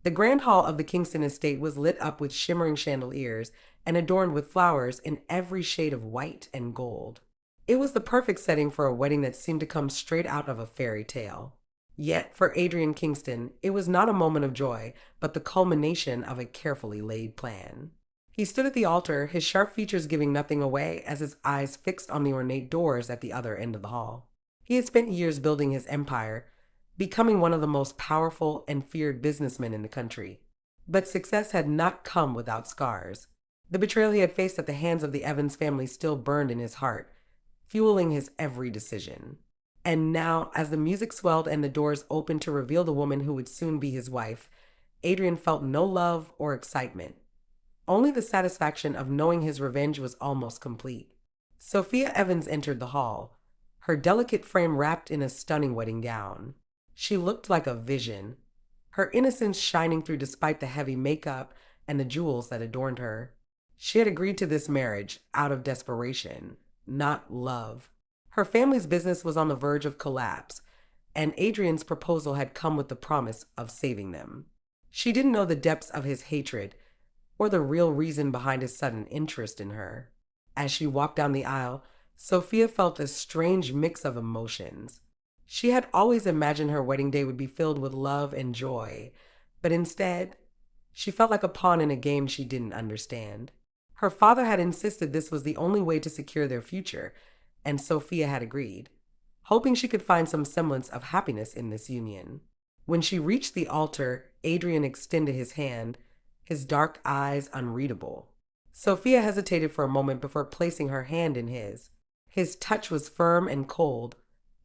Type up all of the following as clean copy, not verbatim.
The grand hall of the Kingston estate was lit up with shimmering chandeliers and adorned with flowers in every shade of white and gold. It was the perfect setting for a wedding that seemed to come straight out of a fairy tale. Yet, for Adrian Kingston, it was not a moment of joy, but the culmination of a carefully laid plan. He stood at the altar, his sharp features giving nothing away as his eyes fixed on the ornate doors at the other end of the hall. He had spent years building his empire, becoming one of the most powerful and feared businessmen in the country. But success had not come without scars. The betrayal he had faced at the hands of the Evans family still burned in his heart, fueling his every decision. And now, as the music swelled and the doors opened to reveal the woman who would soon be his wife, Adrian felt no love or excitement, only the satisfaction of knowing his revenge was almost complete. Sophia Evans entered the hall, her delicate frame wrapped in a stunning wedding gown. She looked like a vision, her innocence shining through despite the heavy makeup and the jewels that adorned her. She had agreed to this marriage out of desperation, not love. Her family's business was on the verge of collapse, and Adrian's proposal had come with the promise of saving them. She didn't know the depths of his hatred or the real reason behind his sudden interest in her. As she walked down the aisle, Sophia felt a strange mix of emotions. She had always imagined her wedding day would be filled with love and joy, but instead, she felt like a pawn in a game she didn't understand. Her father had insisted this was the only way to secure their future, and Sophia had agreed, hoping she could find some semblance of happiness in this union. When she reached the altar, Adrian extended his hand, his dark eyes unreadable. Sophia hesitated for a moment before placing her hand in his. His touch was firm and cold,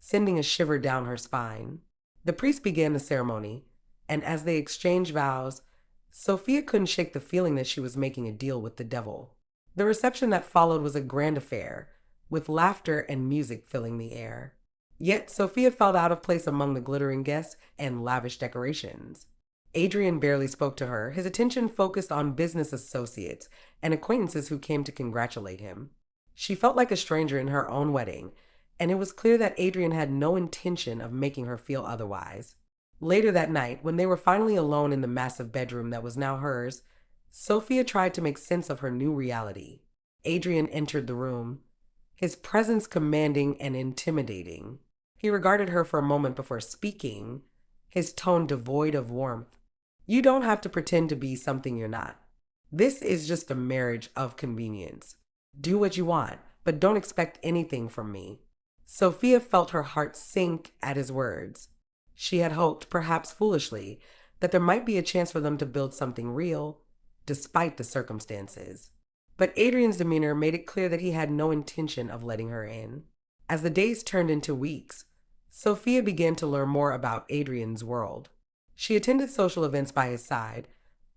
sending a shiver down her spine. The priest began the ceremony, and as they exchanged vows, Sophia couldn't shake the feeling that she was making a deal with the devil. The reception that followed was a grand affair, with laughter and music filling the air. Yet Sophia felt out of place among the glittering guests and lavish decorations. Adrian barely spoke to her, his attention focused on business associates and acquaintances who came to congratulate him. She felt like a stranger in her own wedding, and it was clear that Adrian had no intention of making her feel otherwise. Later that night, when they were finally alone in the massive bedroom that was now hers, Sophia tried to make sense of her new reality. Adrian entered the room, his presence commanding and intimidating. He regarded her for a moment before speaking, his tone devoid of warmth. "You don't have to pretend to be something you're not. This is just a marriage of convenience. Do what you want, but don't expect anything from me." Sophia felt her heart sink at his words. She had hoped, perhaps foolishly, that there might be a chance for them to build something real, despite the circumstances. But Adrian's demeanor made it clear that he had no intention of letting her in. As the days turned into weeks, Sophia began to learn more about Adrian's world. She attended social events by his side,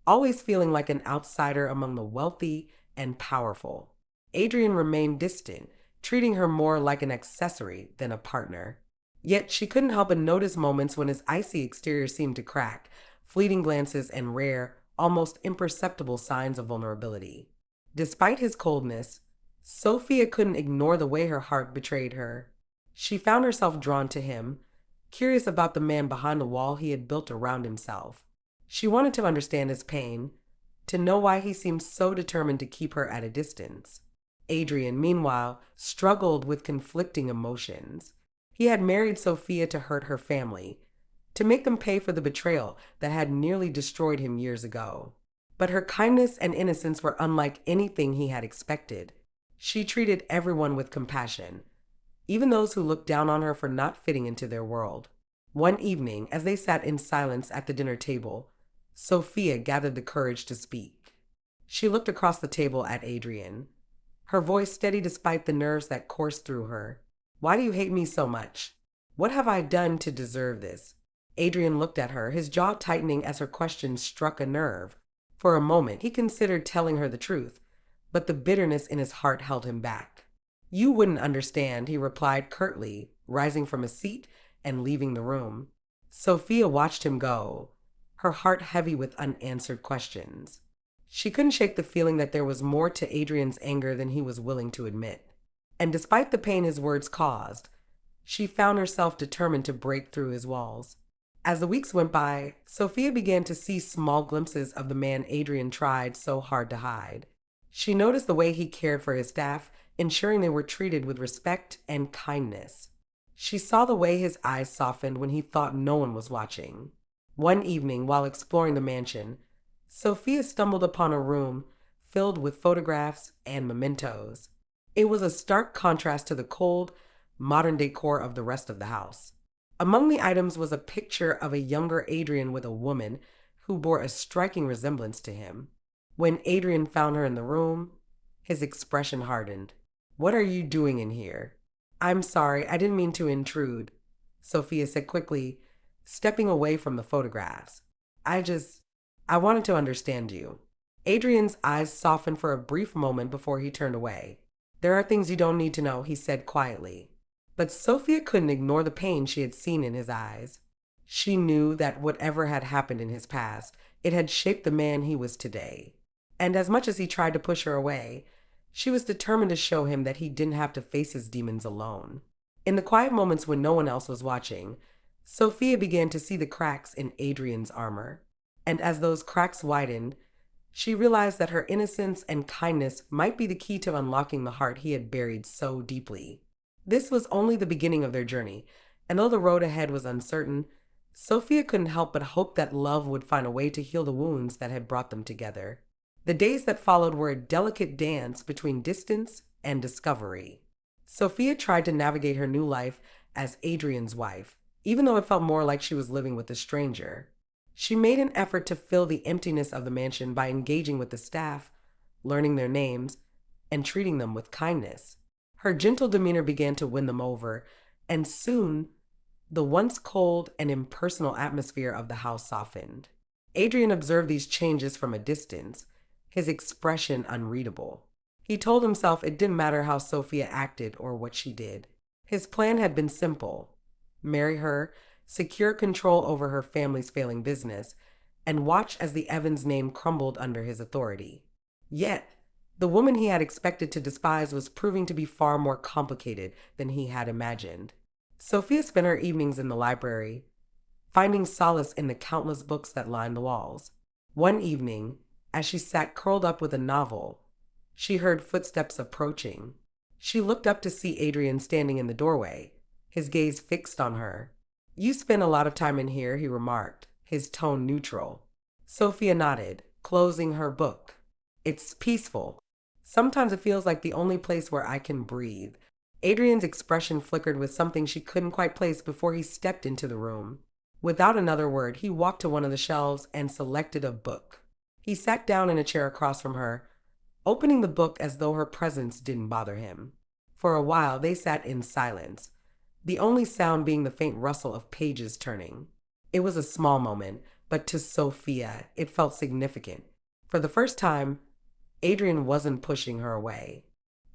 always feeling like an outsider among the wealthy and powerful. Adrian remained distant, treating her more like an accessory than a partner. Yet she couldn't help but notice moments when his icy exterior seemed to crack, fleeting glances and rare, almost imperceptible signs of vulnerability. Despite his coldness, Sophia couldn't ignore the way her heart betrayed her. She found herself drawn to him, curious about the man behind the wall he had built around himself. She wanted to understand his pain, to know why he seemed so determined to keep her at a distance. Adrian, meanwhile, struggled with conflicting emotions. He had married Sophia to hurt her family, to make them pay for the betrayal that had nearly destroyed him years ago. But her kindness and innocence were unlike anything he had expected. She treated everyone with compassion, even those who looked down on her for not fitting into their world. One evening, as they sat in silence at the dinner table, Sophia gathered the courage to speak. She looked across the table at Adrian, her voice steady despite the nerves that coursed through her. "Why do you hate me so much? What have I done to deserve this?" Adrian looked at her, his jaw tightening as her question struck a nerve. For a moment, he considered telling her the truth, but the bitterness in his heart held him back. "You wouldn't understand," he replied curtly, rising from his seat and leaving the room. Sophia watched him go, her heart heavy with unanswered questions. She couldn't shake the feeling that there was more to Adrian's anger than he was willing to admit. And despite the pain his words caused, she found herself determined to break through his walls. As the weeks went by, Sophia began to see small glimpses of the man Adrian tried so hard to hide. She noticed the way he cared for his staff, ensuring they were treated with respect and kindness. She saw the way his eyes softened when he thought no one was watching. One evening, while exploring the mansion, Sophia stumbled upon a room filled with photographs and mementos. It was a stark contrast to the cold, modern decor of the rest of the house. Among the items was a picture of a younger Adrian with a woman who bore a striking resemblance to him. When Adrian found her in the room, his expression hardened. "What are you doing in here?" "I'm sorry, I didn't mean to intrude," Sophia said quickly, stepping away from the photographs. I wanted to understand you." Adrian's eyes softened for a brief moment before he turned away. "There are things you don't need to know," he said quietly. But Sophia couldn't ignore the pain she had seen in his eyes. She knew that whatever had happened in his past, it had shaped the man he was today. And as much as he tried to push her away, she was determined to show him that he didn't have to face his demons alone. In the quiet moments when no one else was watching, Sophia began to see the cracks in Adrian's armor. And as those cracks widened, she realized that her innocence and kindness might be the key to unlocking the heart he had buried so deeply. This was only the beginning of their journey, and though the road ahead was uncertain, Sophia couldn't help but hope that love would find a way to heal the wounds that had brought them together. The days that followed were a delicate dance between distance and discovery. Sophia tried to navigate her new life as Adrian's wife, even though it felt more like she was living with a stranger. She made an effort to fill the emptiness of the mansion by engaging with the staff, learning their names, and treating them with kindness. Her gentle demeanor began to win them over, and soon the once cold and impersonal atmosphere of the house softened. Adrian observed these changes from a distance, his expression unreadable. He told himself it didn't matter how Sophia acted or what she did. His plan had been simple: marry her, secure control over her family's failing business, and watch as the Evans name crumbled under his authority. Yet, the woman he had expected to despise was proving to be far more complicated than he had imagined. Sophia spent her evenings in the library, finding solace in the countless books that lined the walls. One evening, as she sat curled up with a novel, she heard footsteps approaching. She looked up to see Adrian standing in the doorway, his gaze fixed on her. "You spend a lot of time in here," he remarked, his tone neutral. Sophia nodded, closing her book. "It's peaceful. Sometimes it feels like the only place where I can breathe." Adrian's expression flickered with something she couldn't quite place before he stepped into the room. Without another word, he walked to one of the shelves and selected a book. He sat down in a chair across from her, opening the book as though her presence didn't bother him. For a while, they sat in silence, the only sound being the faint rustle of pages turning. It was a small moment, but to Sophia, it felt significant. For the first time, Adrian wasn't pushing her away.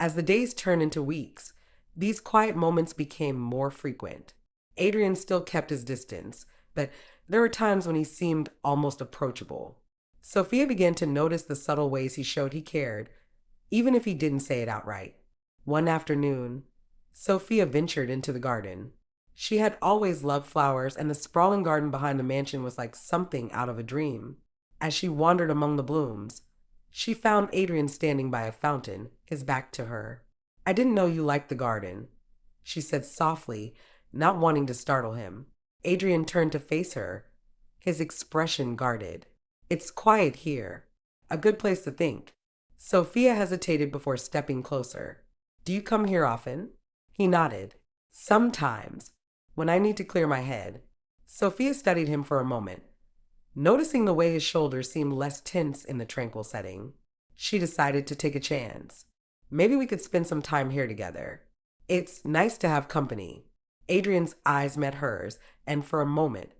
As the days turned into weeks, these quiet moments became more frequent. Adrian still kept his distance, but there were times when he seemed almost approachable. Sophia began to notice the subtle ways he showed he cared, even if he didn't say it outright. One afternoon, Sophia ventured into the garden. She had always loved flowers, and the sprawling garden behind the mansion was like something out of a dream. As she wandered among the blooms, she found Adrian standing by a fountain, his back to her. "I didn't know you liked the garden," she said softly, not wanting to startle him. Adrian turned to face her, his expression guarded. "It's quiet here. A good place to think." Sophia hesitated before stepping closer. "Do you come here often?" He nodded. "Sometimes, when I need to clear my head." Sophia studied him for a moment, noticing the way his shoulders seemed less tense in the tranquil setting. She decided to take a chance. "Maybe we could spend some time here together. It's nice to have company." Adrian's eyes met hers, and for a moment,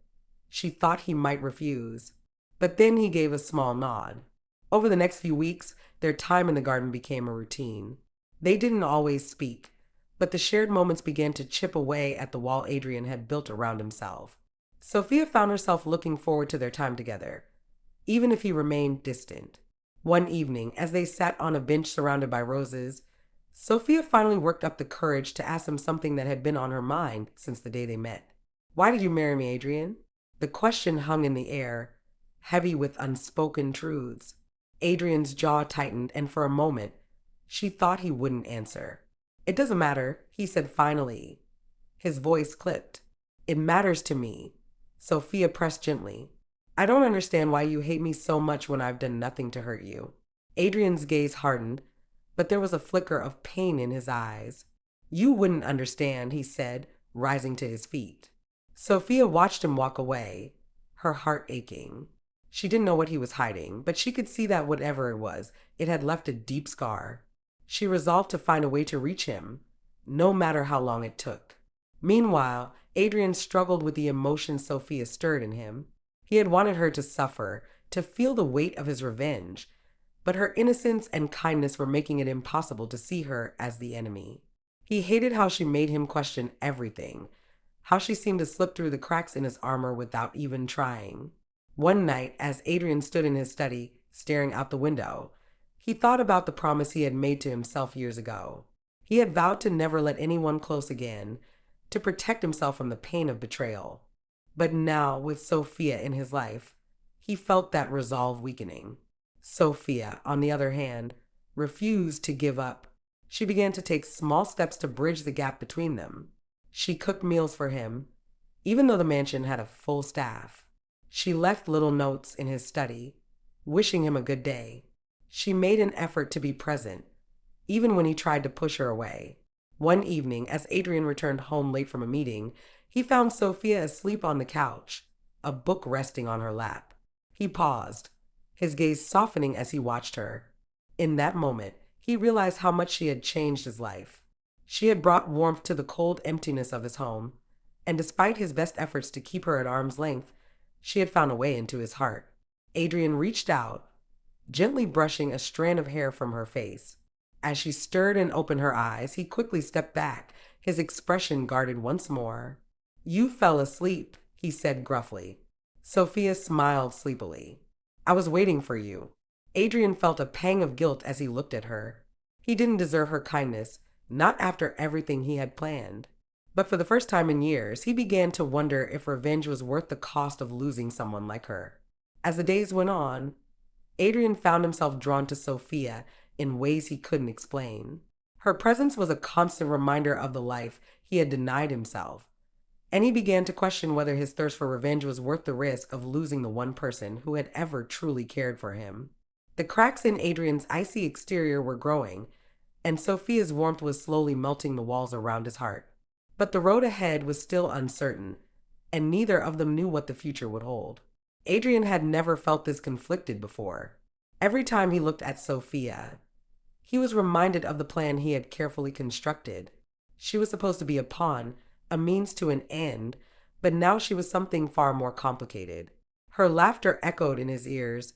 she thought he might refuse. But then he gave a small nod. Over the next few weeks, their time in the garden became a routine. They didn't always speak, but the shared moments began to chip away at the wall Adrian had built around himself. Sophia found herself looking forward to their time together, even if he remained distant. One evening, as they sat on a bench surrounded by roses, Sophia finally worked up the courage to ask him something that had been on her mind since the day they met. "Why did you marry me, Adrian?" The question hung in the air, heavy with unspoken truths. Adrian's jaw tightened, and for a moment, she thought he wouldn't answer. "It doesn't matter," he said finally. His voice clipped. "It matters to me." Sophia pressed gently. "I don't understand why you hate me so much when I've done nothing to hurt you." Adrian's gaze hardened, but there was a flicker of pain in his eyes. "You wouldn't understand," he said, rising to his feet. Sophia watched him walk away, her heart aching. She didn't know what he was hiding, but she could see that whatever it was, it had left a deep scar. She resolved to find a way to reach him, no matter how long it took. Meanwhile, Adrian struggled with the emotions Sophia stirred in him. He had wanted her to suffer, to feel the weight of his revenge, but her innocence and kindness were making it impossible to see her as the enemy. He hated how she made him question everything, how she seemed to slip through the cracks in his armor without even trying. One night, as Adrian stood in his study, staring out the window, he thought about the promise he had made to himself years ago. He had vowed to never let anyone close again, to protect himself from the pain of betrayal. But now, with Sophia in his life, he felt that resolve weakening. Sophia, on the other hand, refused to give up. She began to take small steps to bridge the gap between them. She cooked meals for him, even though the mansion had a full staff. She left little notes in his study, wishing him a good day. She made an effort to be present, even when he tried to push her away. One evening, as Adrian returned home late from a meeting, he found Sophia asleep on the couch, a book resting on her lap. He paused, his gaze softening as he watched her. In that moment, he realized how much she had changed his life. She had brought warmth to the cold emptiness of his home, and despite his best efforts to keep her at arm's length, she had found a way into his heart. Adrian reached out, gently brushing a strand of hair from her face. As she stirred and opened her eyes, he quickly stepped back, his expression guarded once more. "You fell asleep," he said gruffly. Sophia smiled sleepily. "I was waiting for you." Adrian felt a pang of guilt as he looked at her. He didn't deserve her kindness, not after everything he had planned. But for the first time in years, he began to wonder if revenge was worth the cost of losing someone like her. As the days went on, Adrian found himself drawn to Sophia in ways he couldn't explain. Her presence was a constant reminder of the life he had denied himself, and he began to question whether his thirst for revenge was worth the risk of losing the one person who had ever truly cared for him. The cracks in Adrian's icy exterior were growing, and Sophia's warmth was slowly melting the walls around his heart. But the road ahead was still uncertain, and neither of them knew what the future would hold. Adrian had never felt this conflicted before. Every time he looked at Sophia, he was reminded of the plan he had carefully constructed. She was supposed to be a pawn, a means to an end, but now she was something far more complicated. Her laughter echoed in his ears,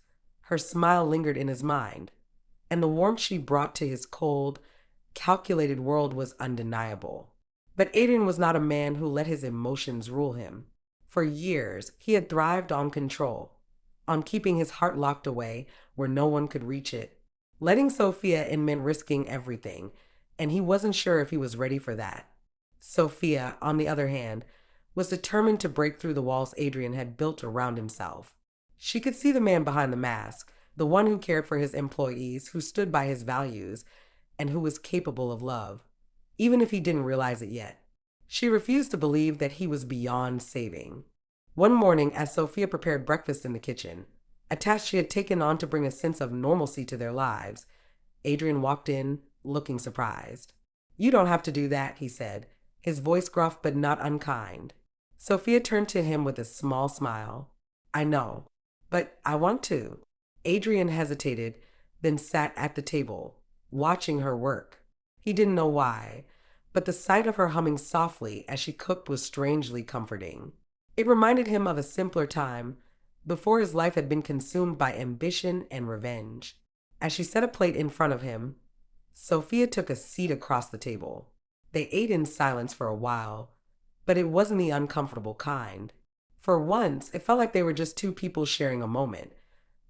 her smile lingered in his mind, and the warmth she brought to his cold, calculated world was undeniable. But Adrian was not a man who let his emotions rule him. For years, he had thrived on control, on keeping his heart locked away where no one could reach it. Letting Sophia in meant risking everything, and he wasn't sure if he was ready for that. Sophia, on the other hand, was determined to break through the walls Adrian had built around himself. She could see the man behind the mask, the one who cared for his employees, who stood by his values, and who was capable of love, even if he didn't realize it yet. She refused to believe that he was beyond saving. One morning, as Sophia prepared breakfast in the kitchen, a task she had taken on to bring a sense of normalcy to their lives, Adrian walked in, looking surprised. "You don't have to do that," he said, his voice gruff but not unkind. Sophia turned to him with a small smile. "I know, but I want to." Adrian hesitated, then sat at the table, watching her work. He didn't know why, but the sight of her humming softly as she cooked was strangely comforting. It reminded him of a simpler time, before his life had been consumed by ambition and revenge. As she set a plate in front of him, Sophia took a seat across the table. They ate in silence for a while, but it wasn't the uncomfortable kind. For once, it felt like they were just two people sharing a moment,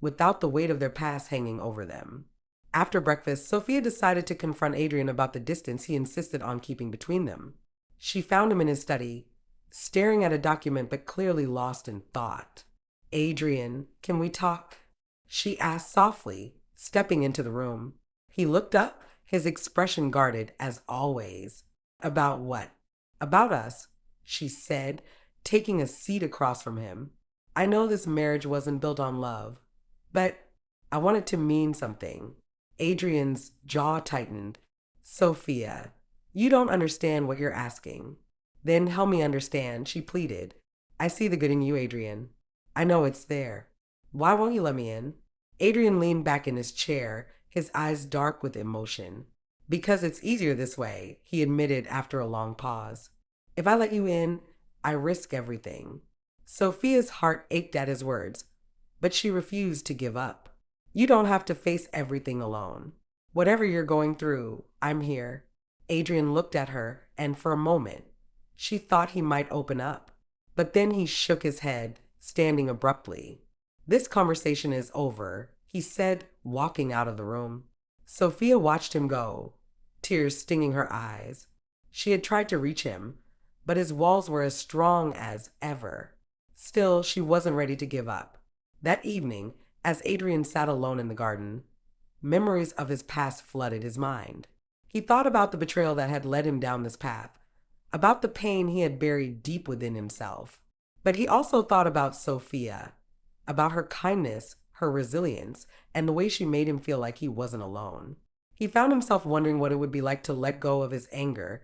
without the weight of their past hanging over them. After breakfast, Sophia decided to confront Adrian about the distance he insisted on keeping between them. She found him in his study, staring at a document but clearly lost in thought. Adrian, can we talk? She asked softly, stepping into the room. He looked up, his expression guarded as always. About what? About us, she said, taking a seat across from him. I know this marriage wasn't built on love, but I want it to mean something. Adrian's jaw tightened. Sophia, you don't understand what you're asking. Then help me understand, she pleaded. I see the good in you, Adrian. I know it's there. Why won't you let me in? Adrian leaned back in his chair, his eyes dark with emotion. Because it's easier this way, he admitted after a long pause. If I let you in, I risk everything. Sophia's heart ached at his words, but she refused to give up. You don't have to face everything alone. Whatever you're going through, I'm here. Adrian looked at her, and for a moment, she thought he might open up. But then he shook his head, standing abruptly. This conversation is over, he said, walking out of the room. Sophia watched him go, tears stinging her eyes. She had tried to reach him, but his walls were as strong as ever. Still, she wasn't ready to give up. That evening, as Adrian sat alone in the garden, memories of his past flooded his mind. He thought about the betrayal that had led him down this path, about the pain he had buried deep within himself. But he also thought about Sophia, about her kindness, her resilience, and the way she made him feel like he wasn't alone. He found himself wondering what it would be like to let go of his anger,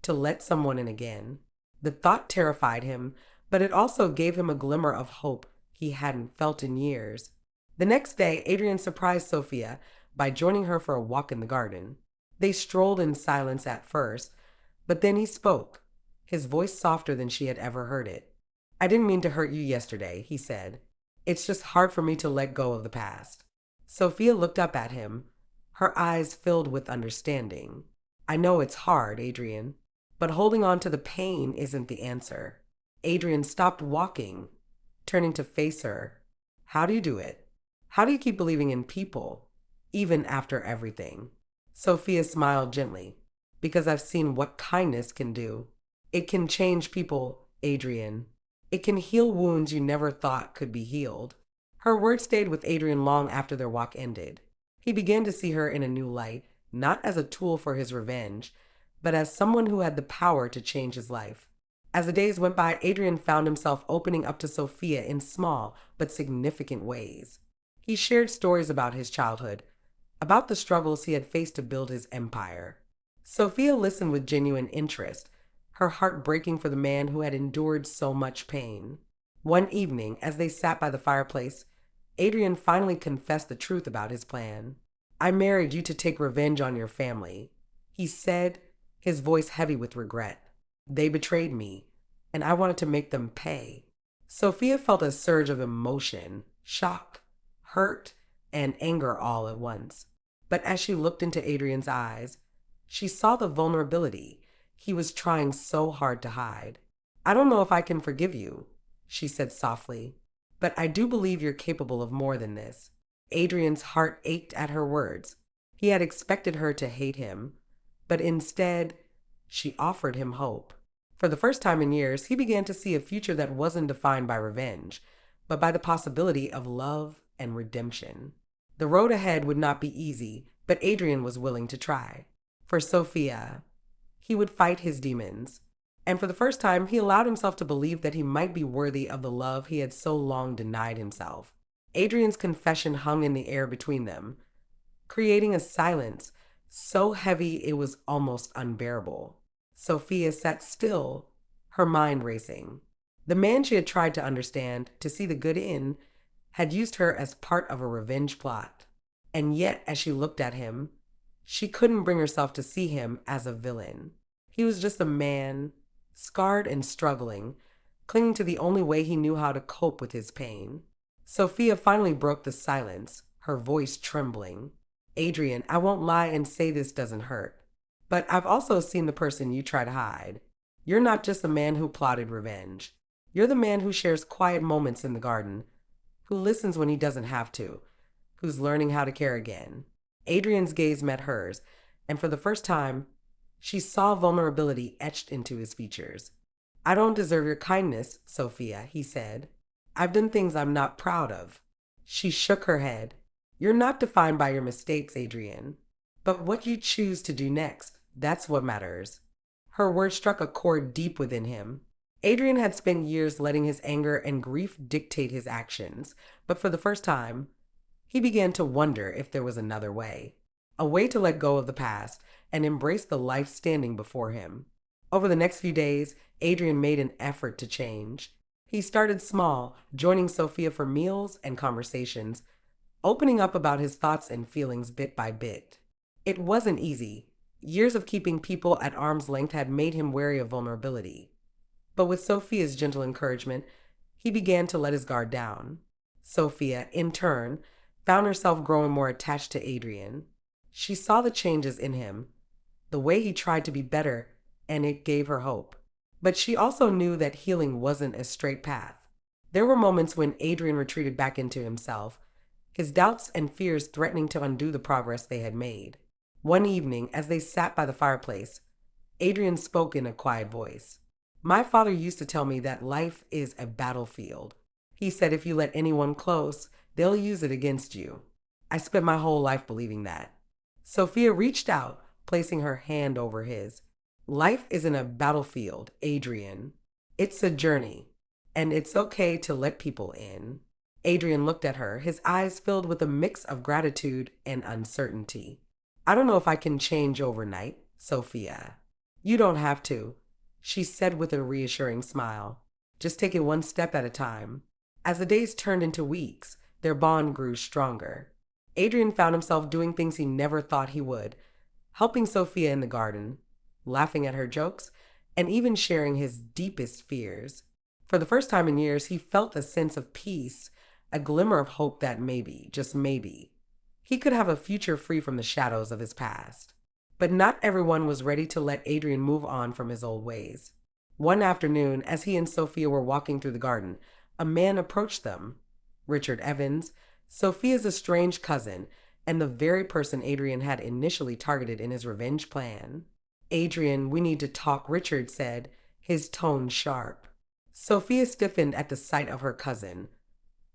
to let someone in again. The thought terrified him, but it also gave him a glimmer of hope he hadn't felt in years. The next day, Adrian surprised Sophia by joining her for a walk in the garden. They strolled in silence at first, but then he spoke, his voice softer than she had ever heard it. I didn't mean to hurt you yesterday, he said. It's just hard for me to let go of the past. Sophia looked up at him, her eyes filled with understanding. I know it's hard, Adrian, but holding on to the pain isn't the answer. Adrian stopped walking, turning to face her. How do you do it? How do you keep believing in people, even after everything? Sophia smiled gently. Because I've seen what kindness can do. It can change people, Adrian. It can heal wounds you never thought could be healed. Her words stayed with Adrian long after their walk ended. He began to see her in a new light, not as a tool for his revenge, but as someone who had the power to change his life. As the days went by, Adrian found himself opening up to Sophia in small but significant ways. He shared stories about his childhood, about the struggles he had faced to build his empire. Sophia listened with genuine interest, her heart breaking for the man who had endured so much pain. One evening, as they sat by the fireplace, Adrian finally confessed the truth about his plan. I married you to take revenge on your family, he said, his voice heavy with regret. They betrayed me, and I wanted to make them pay. Sophia felt a surge of emotion, shock, hurt, and anger all at once. But as she looked into Adrian's eyes, she saw the vulnerability he was trying so hard to hide. I don't know if I can forgive you, she said softly, but I do believe you're capable of more than this. Adrian's heart ached at her words. He had expected her to hate him, but instead, she offered him hope. For the first time in years, he began to see a future that wasn't defined by revenge, but by the possibility of love and redemption. The road ahead would not be easy, but Adrian was willing to try. For Sophia, he would fight his demons. And for the first time, he allowed himself to believe that he might be worthy of the love he had so long denied himself. Adrian's confession hung in the air between them, creating a silence so heavy it was almost unbearable. Sophia sat still, her mind racing. The man she had tried to understand, to see the good in, had used her as part of a revenge plot. And yet, as she looked at him, she couldn't bring herself to see him as a villain. He was just a man, scarred and struggling, clinging to the only way he knew how to cope with his pain. Sophia finally broke the silence, her voice trembling. Adrian, I won't lie and say this doesn't hurt, but I've also seen the person you try to hide. You're not just a man who plotted revenge. You're the man who shares quiet moments in the garden, who listens when he doesn't have to, who's learning how to care again. Adrian's gaze met hers, and for the first time, she saw vulnerability etched into his features. I don't deserve your kindness, Sophia, he said. I've done things I'm not proud of. She shook her head. You're not defined by your mistakes, Adrian. But what you choose to do next, that's what matters. Her words struck a chord deep within him. Adrian had spent years letting his anger and grief dictate his actions, but for the first time, he began to wonder if there was another way. A way to let go of the past and embrace the life standing before him. Over the next few days, Adrian made an effort to change. He started small, joining Sophia for meals and conversations, opening up about his thoughts and feelings bit by bit. It wasn't easy. Years of keeping people at arm's length had made him wary of vulnerability. But with Sophia's gentle encouragement, he began to let his guard down. Sophia, in turn, found herself growing more attached to Adrian. She saw the changes in him, the way he tried to be better, and it gave her hope. But she also knew that healing wasn't a straight path. There were moments when Adrian retreated back into himself, his doubts and fears threatening to undo the progress they had made. One evening, as they sat by the fireplace, Adrian spoke in a quiet voice. My father used to tell me that life is a battlefield. He said if you let anyone close, they'll use it against you. I spent my whole life believing that. Sophia reached out, placing her hand over his. Life isn't a battlefield, Adrian. It's a journey, and it's okay to let people in. Adrian looked at her, his eyes filled with a mix of gratitude and uncertainty. I don't know if I can change overnight, Sophia. You don't have to, she said with a reassuring smile. Just take it one step at a time. As the days turned into weeks, their bond grew stronger. Adrian found himself doing things he never thought he would, helping Sophia in the garden, laughing at her jokes, and even sharing his deepest fears. For the first time in years, he felt a sense of peace, a glimmer of hope that maybe, just maybe, he could have a future free from the shadows of his past. But not everyone was ready to let Adrian move on from his old ways. One afternoon, as he and Sophia were walking through the garden, a man approached them. Richard Evans, Sophia's estranged cousin, and the very person Adrian had initially targeted in his revenge plan. Adrian, we need to talk, Richard said, his tone sharp. Sophia stiffened at the sight of her cousin,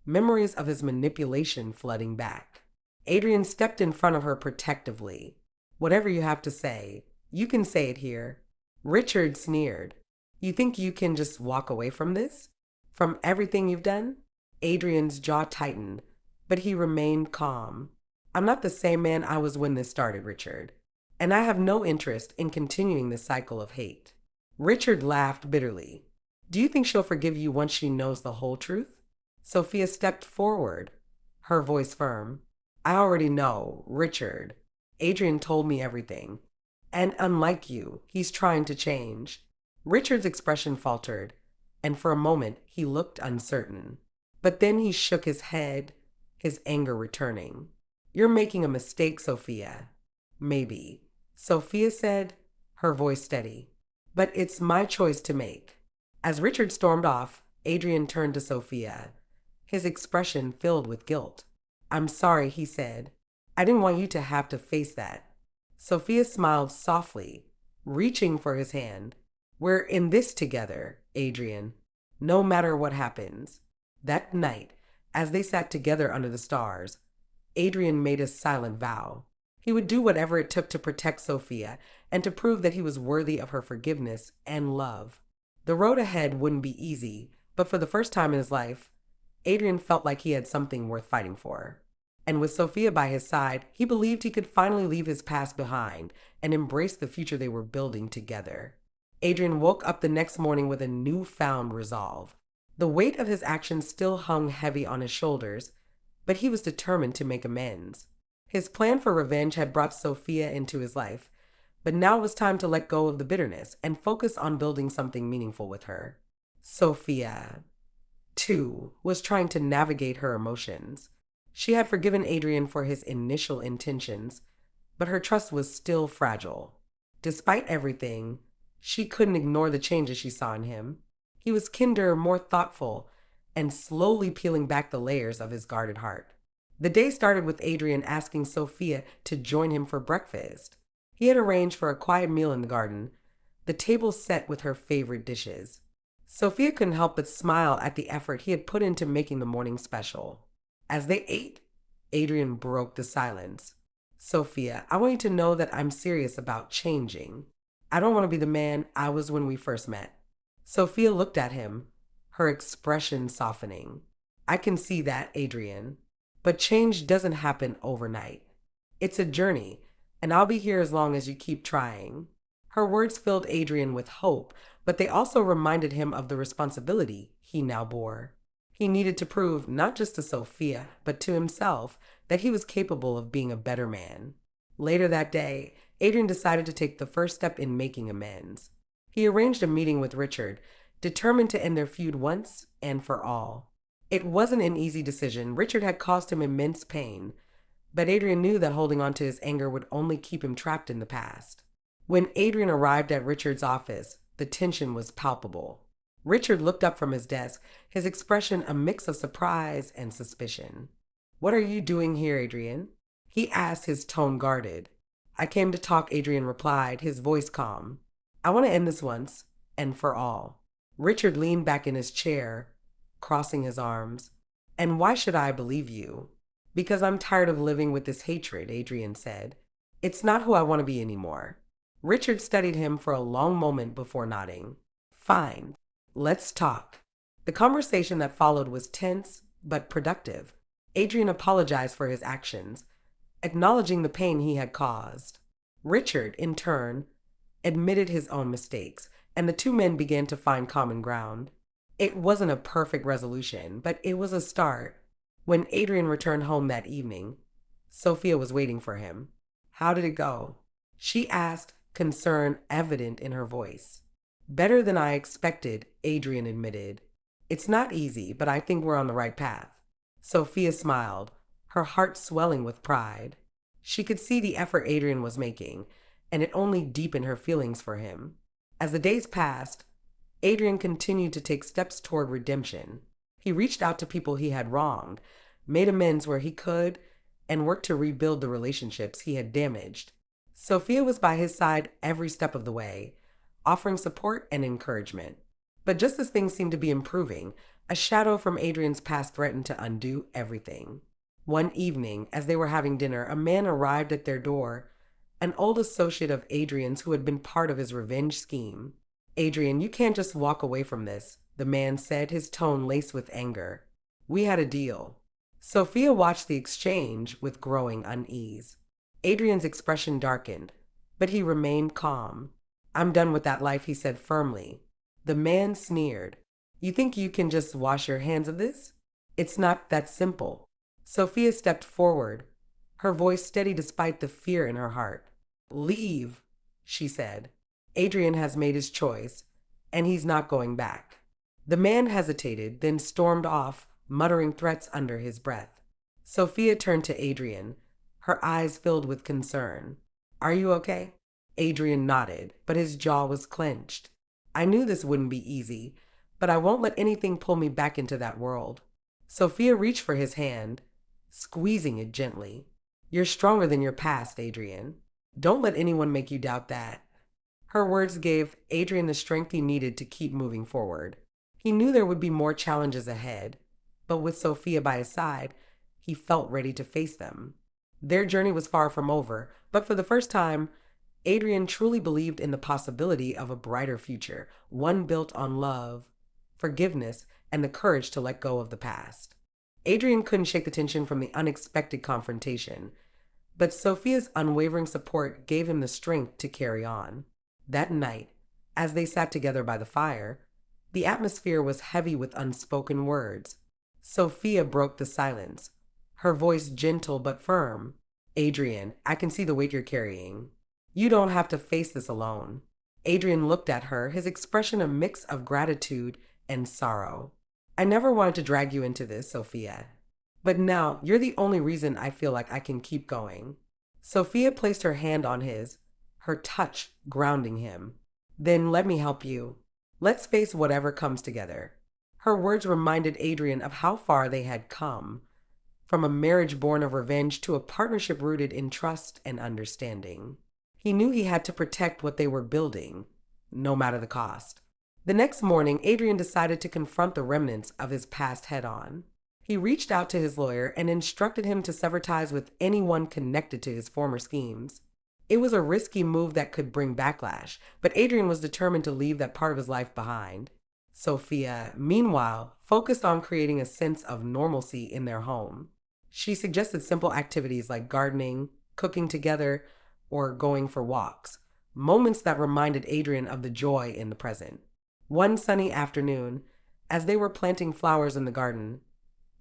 memories of his manipulation flooding back. Adrian stepped in front of her protectively. Whatever you have to say, you can say it here. Richard sneered. You think you can just walk away from this? From everything you've done? Adrian's jaw tightened, but he remained calm. I'm not the same man I was when this started, Richard. And I have no interest in continuing the cycle of hate. Richard laughed bitterly. Do you think she'll forgive you once she knows the whole truth? Sophia stepped forward, her voice firm. I already know, Richard. Adrian told me everything. And unlike you, he's trying to change. Richard's expression faltered, and for a moment he looked uncertain. But then he shook his head, his anger returning. You're making a mistake, Sophia. Maybe, Sophia said, her voice steady. But it's my choice to make. As Richard stormed off, Adrian turned to Sophia, his expression filled with guilt. I'm sorry, he said. I didn't want you to have to face that. Sophia smiled softly, reaching for his hand. We're in this together, Adrian, no matter what happens. That night, as they sat together under the stars, Adrian made a silent vow. He would do whatever it took to protect Sophia and to prove that he was worthy of her forgiveness and love. The road ahead wouldn't be easy, but for the first time in his life, Adrian felt like he had something worth fighting for. And with Sophia by his side, he believed he could finally leave his past behind and embrace the future they were building together. Adrian woke up the next morning with a newfound resolve. The weight of his actions still hung heavy on his shoulders, but he was determined to make amends. His plan for revenge had brought Sophia into his life, but now it was time to let go of the bitterness and focus on building something meaningful with her. Sophia, too, was trying to navigate her emotions. She had forgiven Adrian for his initial intentions, but her trust was still fragile. Despite everything, she couldn't ignore the changes she saw in him. He was kinder, more thoughtful, and slowly peeling back the layers of his guarded heart. The day started with Adrian asking Sophia to join him for breakfast. He had arranged for a quiet meal in the garden, the table set with her favorite dishes. Sophia couldn't help but smile at the effort he had put into making the morning special. As they ate, Adrian broke the silence. Sophia, I want you to know that I'm serious about changing. I don't want to be the man I was when we first met. Sophia looked at him, her expression softening. I can see that, Adrian. But change doesn't happen overnight. It's a journey, and I'll be here as long as you keep trying. Her words filled Adrian with hope, but they also reminded him of the responsibility he now bore. He needed to prove, not just to Sophia, but to himself, that he was capable of being a better man. Later that day, Adrian decided to take the first step in making amends. He arranged a meeting with Richard, determined to end their feud once and for all. It wasn't an easy decision. Richard had caused him immense pain, but Adrian knew that holding on to his anger would only keep him trapped in the past. When Adrian arrived at Richard's office, the tension was palpable. Richard looked up from his desk, his expression a mix of surprise and suspicion. What are you doing here, Adrian? He asked, his tone guarded. I came to talk, Adrian replied, his voice calm. I want to end this once and for all. Richard leaned back in his chair, crossing his arms. And why should I believe you? Because I'm tired of living with this hatred, Adrian said. It's not who I want to be anymore. Richard studied him for a long moment before nodding. Fine, let's talk. The conversation that followed was tense but productive. Adrian apologized for his actions, acknowledging the pain he had caused. Richard, in turn, admitted his own mistakes, and the two men began to find common ground. It wasn't a perfect resolution, but it was a start. When Adrian returned home that evening, Sophia was waiting for him. How did it go? She asked, concern evident in her voice. Better than I expected, Adrian admitted. It's not easy, but I think we're on the right path. Sophia smiled, her heart swelling with pride. She could see the effort Adrian was making, and it only deepened her feelings for him. As the days passed, Adrian continued to take steps toward redemption. He reached out to people he had wronged, made amends where he could, and worked to rebuild the relationships he had damaged. Sophia was by his side every step of the way, offering support and encouragement. But just as things seemed to be improving, a shadow from Adrian's past threatened to undo everything. One evening, as they were having dinner, a man arrived at their door, an old associate of Adrian's who had been part of his revenge scheme. Adrian, you can't just walk away from this, the man said, his tone laced with anger. We had a deal. Sophia watched the exchange with growing unease. Adrian's expression darkened, but he remained calm. I'm done with that life, he said firmly. The man sneered. You think you can just wash your hands of this? It's not that simple. Sophia stepped forward, her voice steady despite the fear in her heart. Leave, she said. Adrian has made his choice, and he's not going back. The man hesitated, then stormed off, muttering threats under his breath. Sophia turned to Adrian, her eyes filled with concern. Are you okay? Adrian nodded, but his jaw was clenched. I knew this wouldn't be easy, but I won't let anything pull me back into that world. Sophia reached for his hand, squeezing it gently. You're stronger than your past, Adrian. Don't let anyone make you doubt that. Her words gave Adrian the strength he needed to keep moving forward. He knew there would be more challenges ahead, but with Sophia by his side, he felt ready to face them. Their journey was far from over, but for the first time, Adrian truly believed in the possibility of a brighter future, one built on love, forgiveness, and the courage to let go of the past. Adrian couldn't shake the tension from the unexpected confrontation, but Sophia's unwavering support gave him the strength to carry on. That night, as they sat together by the fire, the atmosphere was heavy with unspoken words. Sophia broke the silence, her voice gentle but firm. Adrian, I can see the weight you're carrying. You don't have to face this alone. Adrian looked at her, his expression a mix of gratitude and sorrow. I never wanted to drag you into this, Sophia. But now you're the only reason I feel like I can keep going. Sophia placed her hand on his, her touch grounding him. Then let me help you. Let's face whatever comes together. Her words reminded Adrian of how far they had come, from a marriage born of revenge to a partnership rooted in trust and understanding. He knew he had to protect what they were building, no matter the cost. The next morning, Adrian decided to confront the remnants of his past head on. He reached out to his lawyer and instructed him to sever ties with anyone connected to his former schemes. It was a risky move that could bring backlash, but Adrian was determined to leave that part of his life behind. Sophia, meanwhile, focused on creating a sense of normalcy in their home. She suggested simple activities like gardening, cooking together, or going for walks, moments that reminded Adrian of the joy in the present. One sunny afternoon, as they were planting flowers in the garden,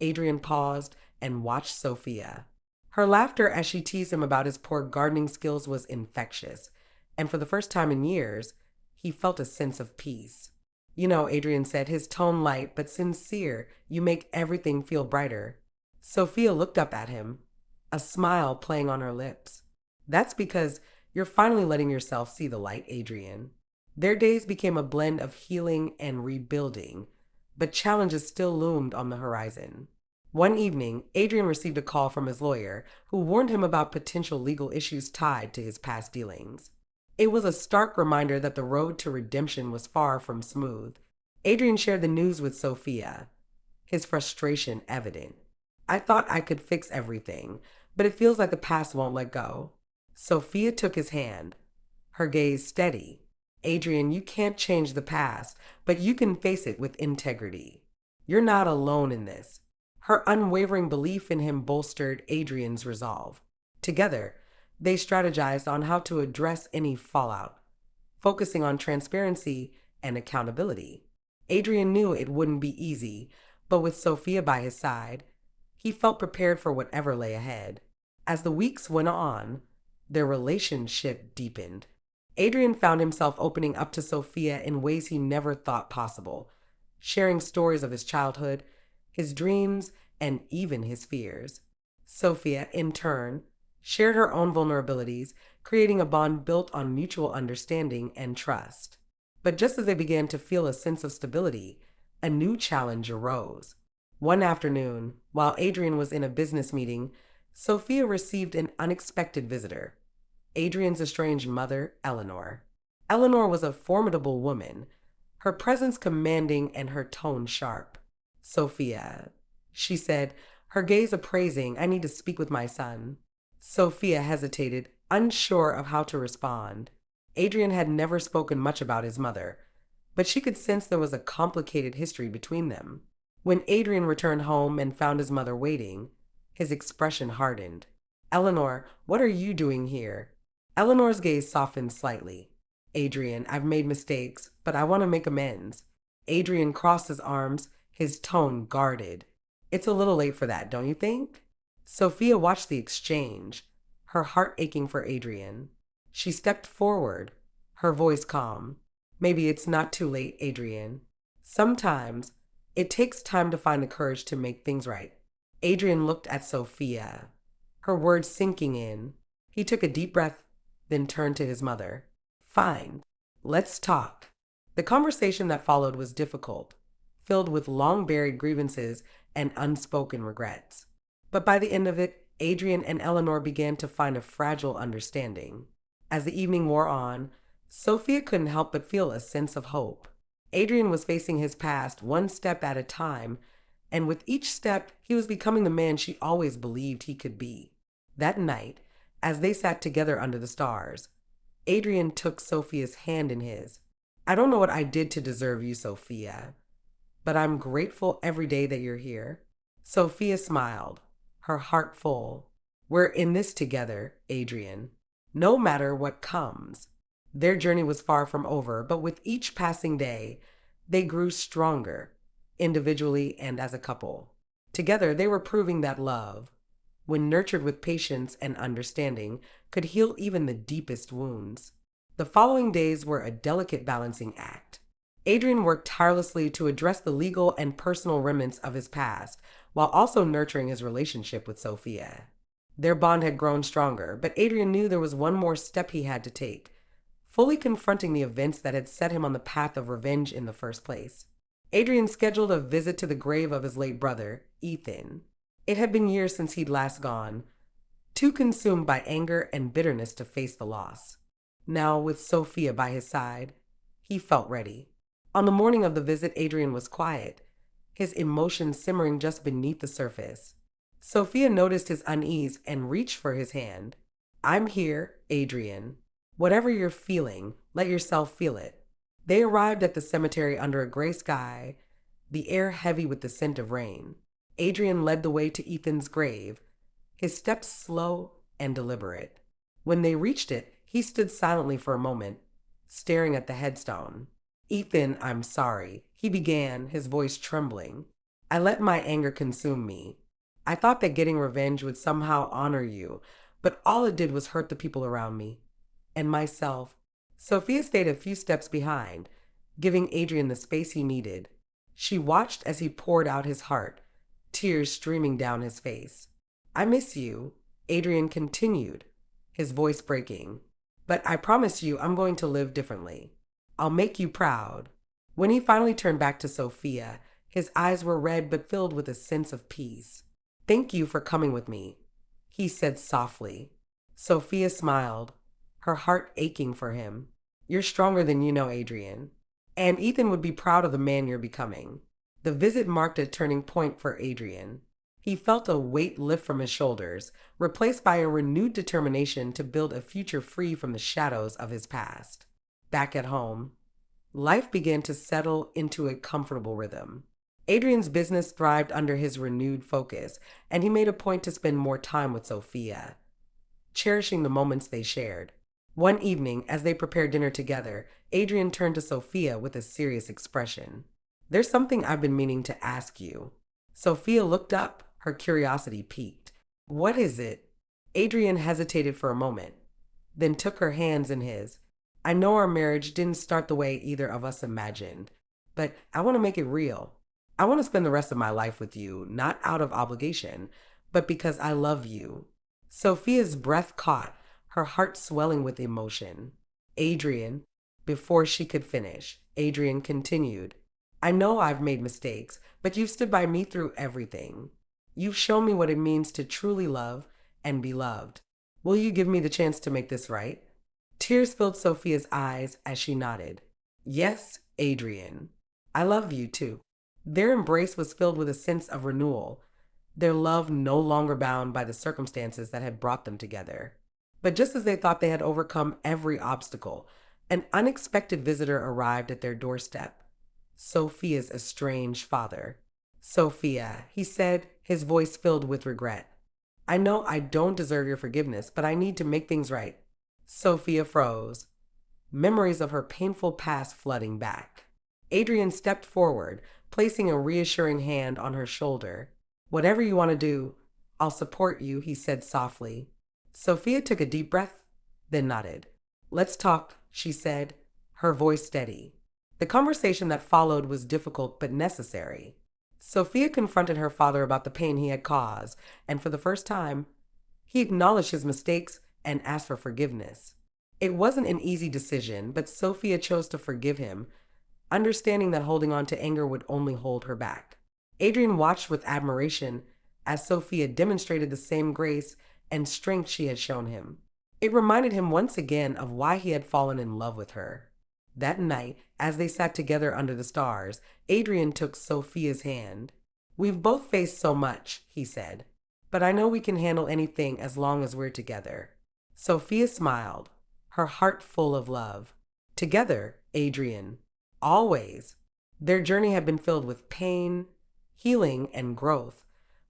Adrian paused and watched Sophia. Her laughter as she teased him about his poor gardening skills was infectious, and for the first time in years, he felt a sense of peace. You know, Adrian said, his tone light but sincere, you make everything feel brighter. Sophia looked up at him, a smile playing on her lips. That's because you're finally letting yourself see the light, Adrian. Their days became a blend of healing and rebuilding, but challenges still loomed on the horizon. One evening, Adrian received a call from his lawyer, who warned him about potential legal issues tied to his past dealings. It was a stark reminder that the road to redemption was far from smooth. Adrian shared the news with Sophia, his frustration evident. I thought I could fix everything, but it feels like the past won't let go. Sophia took his hand, her gaze steady. Adrian, you can't change the past, but you can face it with integrity. You're not alone in this. Her unwavering belief in him bolstered Adrian's resolve. Together, they strategized on how to address any fallout, focusing on transparency and accountability. Adrian knew it wouldn't be easy, but with Sophia by his side, he felt prepared for whatever lay ahead. As the weeks went on, their relationship deepened. Adrian found himself opening up to Sophia in ways he never thought possible, sharing stories of his childhood, his dreams, and even his fears. Sophia, in turn, shared her own vulnerabilities, creating a bond built on mutual understanding and trust. But just as they began to feel a sense of stability, a new challenge arose. One afternoon, while Adrian was in a business meeting, Sophia received an unexpected visitor. Adrian's estranged mother, Eleanor. Eleanor was a formidable woman, her presence commanding and her tone sharp. Sophia, she said, her gaze appraising, I need to speak with my son. Sophia hesitated, unsure of how to respond. Adrian had never spoken much about his mother, but she could sense there was a complicated history between them. When Adrian returned home and found his mother waiting, his expression hardened. Eleanor, what are you doing here? Eleanor's gaze softened slightly. Adrian, I've made mistakes, but I want to make amends. Adrian crossed his arms, his tone guarded. It's a little late for that, don't you think? Sophia watched the exchange, her heart aching for Adrian. She stepped forward, her voice calm. Maybe it's not too late, Adrian. Sometimes it takes time to find the courage to make things right. Adrian looked at Sophia, her words sinking in. He took a deep breath, then turned to his mother. Fine, let's talk. The conversation that followed was difficult, filled with long-buried grievances and unspoken regrets. But by the end of it, Adrian and Eleanor began to find a fragile understanding. As the evening wore on, Sophia couldn't help but feel a sense of hope. Adrian was facing his past one step at a time, and with each step, he was becoming the man she always believed he could be. That night, as they sat together under the stars, Adrian took Sophia's hand in his. I don't know what I did to deserve you, Sophia, but I'm grateful every day that you're here. Sophia smiled, her heart full. We're in this together, Adrian, no matter what comes. Their journey was far from over, but with each passing day, they grew stronger, individually and as a couple. Together, they were proving that love, when nurtured with patience and understanding, could heal even the deepest wounds. The following days were a delicate balancing act. Adrian worked tirelessly to address the legal and personal remnants of his past, while also nurturing his relationship with Sophia. Their bond had grown stronger, but Adrian knew there was one more step he had to take, fully confronting the events that had set him on the path of revenge in the first place. Adrian scheduled a visit to the grave of his late brother, Ethan. It had been years since he'd last gone, too consumed by anger and bitterness to face the loss. Now, with Sophia by his side, he felt ready. On the morning of the visit, Adrian was quiet, his emotions simmering just beneath the surface. Sophia noticed his unease and reached for his hand. I'm here, Adrian. Whatever you're feeling, let yourself feel it. They arrived at the cemetery under a gray sky, the air heavy with the scent of rain. Adrian led the way to Ethan's grave, his steps slow and deliberate. When they reached it, he stood silently for a moment, staring at the headstone. Ethan, I'm sorry, he began, his voice trembling. I let my anger consume me. I thought that getting revenge would somehow honor you, but all it did was hurt the people around me and myself. Sophia stayed a few steps behind, giving Adrian the space he needed. She watched as he poured out his heart, tears streaming down his face. I miss you, Adrian continued, his voice breaking. But I promise you I'm going to live differently. I'll make you proud. When he finally turned back to Sophia, his eyes were red but filled with a sense of peace. Thank you for coming with me, he said softly. Sophia smiled, her heart aching for him. You're stronger than you know, Adrian. And Ethan would be proud of the man you're becoming. The visit marked a turning point for Adrian. He felt a weight lift from his shoulders, replaced by a renewed determination to build a future free from the shadows of his past. Back at home, life began to settle into a comfortable rhythm. Adrian's business thrived under his renewed focus, and he made a point to spend more time with Sophia, cherishing the moments they shared. One evening, as they prepared dinner together, Adrian turned to Sophia with a serious expression. There's something I've been meaning to ask you. Sophia looked up, her curiosity piqued. What is it? Adrian hesitated for a moment, then took her hands in his. I know our marriage didn't start the way either of us imagined, but I want to make it real. I want to spend the rest of my life with you, not out of obligation, but because I love you. Sophia's breath caught, her heart swelling with emotion. Adrian, before she could finish, Adrian continued, I know I've made mistakes, but you've stood by me through everything. You've shown me what it means to truly love and be loved. Will you give me the chance to make this right? Tears filled Sophia's eyes as she nodded. Yes, Adrian. I love you too. Their embrace was filled with a sense of renewal, their love no longer bound by the circumstances that had brought them together. But just as they thought they had overcome every obstacle, an unexpected visitor arrived at their doorstep. Sophia's estranged father. Sophia, he said, his voice filled with regret. I know I don't deserve your forgiveness, but I need to make things right. Sophia froze, memories of her painful past flooding back. Adrian stepped forward, placing a reassuring hand on her shoulder. Whatever you want to do, I'll support you, he said softly. Sophia took a deep breath, then nodded. Let's talk, she said, her voice steady. The conversation that followed was difficult but necessary. Sophia confronted her father about the pain he had caused, and for the first time, he acknowledged his mistakes and asked for forgiveness. It wasn't an easy decision, but Sophia chose to forgive him, understanding that holding on to anger would only hold her back. Adrian watched with admiration as Sophia demonstrated the same grace and strength she had shown him. It reminded him once again of why he had fallen in love with her. That night, as they sat together under the stars, Adrian took Sophia's hand. We've both faced so much, he said, but I know we can handle anything as long as we're together. Sophia smiled, her heart full of love. Together, Adrian. Always. Their journey had been filled with pain, healing, and growth,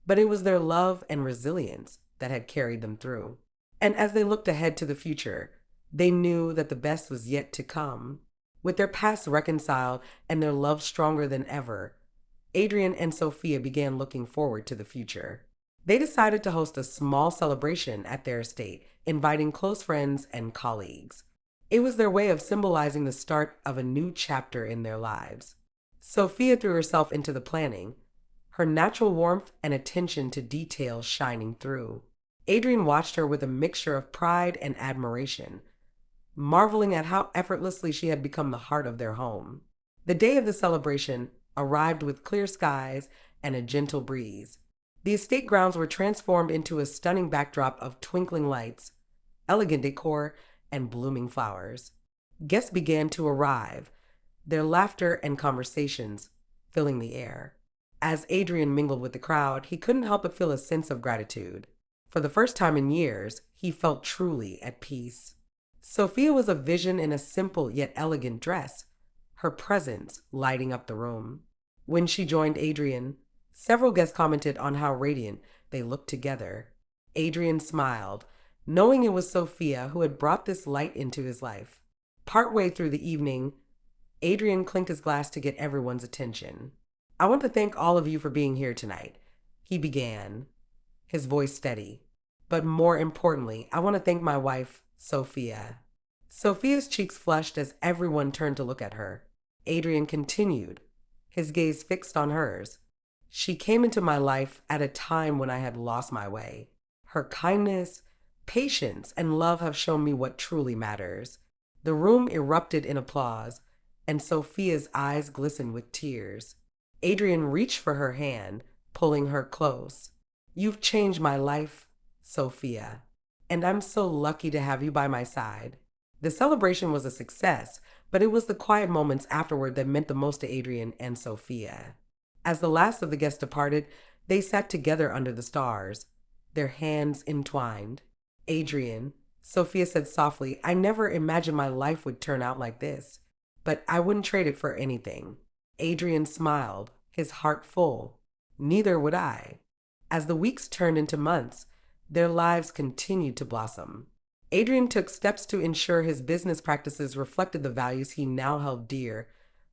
but it was their love and resilience that had carried them through. And as they looked ahead to the future, they knew that the best was yet to come. With their past reconciled and their love stronger than ever, Adrian and Sophia began looking forward to the future. They decided to host a small celebration at their estate, inviting close friends and colleagues. It was their way of symbolizing the start of a new chapter in their lives. Sophia threw herself into the planning, her natural warmth and attention to detail shining through. Adrian watched her with a mixture of pride and admiration, marveling at how effortlessly she had become the heart of their home. The day of the celebration arrived with clear skies and a gentle breeze. The estate grounds were transformed into a stunning backdrop of twinkling lights, elegant decor, and blooming flowers. Guests began to arrive, their laughter and conversations filling the air. As Adrian mingled with the crowd, he couldn't help but feel a sense of gratitude. For the first time in years, he felt truly at peace. Sophia was a vision in a simple yet elegant dress, her presence lighting up the room. When she joined Adrian, several guests commented on how radiant they looked together. Adrian smiled, knowing it was Sophia who had brought this light into his life. Partway through the evening, Adrian clinked his glass to get everyone's attention. I want to thank all of you for being here tonight, he began, his voice steady. But more importantly, I want to thank my wife, Sophia. Sophia's cheeks flushed as everyone turned to look at her. Adrian continued, his gaze fixed on hers. She came into my life at a time when I had lost my way. Her kindness, patience, and love have shown me what truly matters. The room erupted in applause, and Sophia's eyes glistened with tears. Adrian reached for her hand, pulling her close. You've changed my life, Sophia, and I'm so lucky to have you by my side. The celebration was a success, but it was the quiet moments afterward that meant the most to Adrian and Sophia. As the last of the guests departed, they sat together under the stars, their hands entwined. Adrian, Sophia said softly, I never imagined my life would turn out like this, but I wouldn't trade it for anything. Adrian smiled, his heart full. Neither would I. As the weeks turned into months, their lives continued to blossom. Adrian took steps to ensure his business practices reflected the values he now held dear,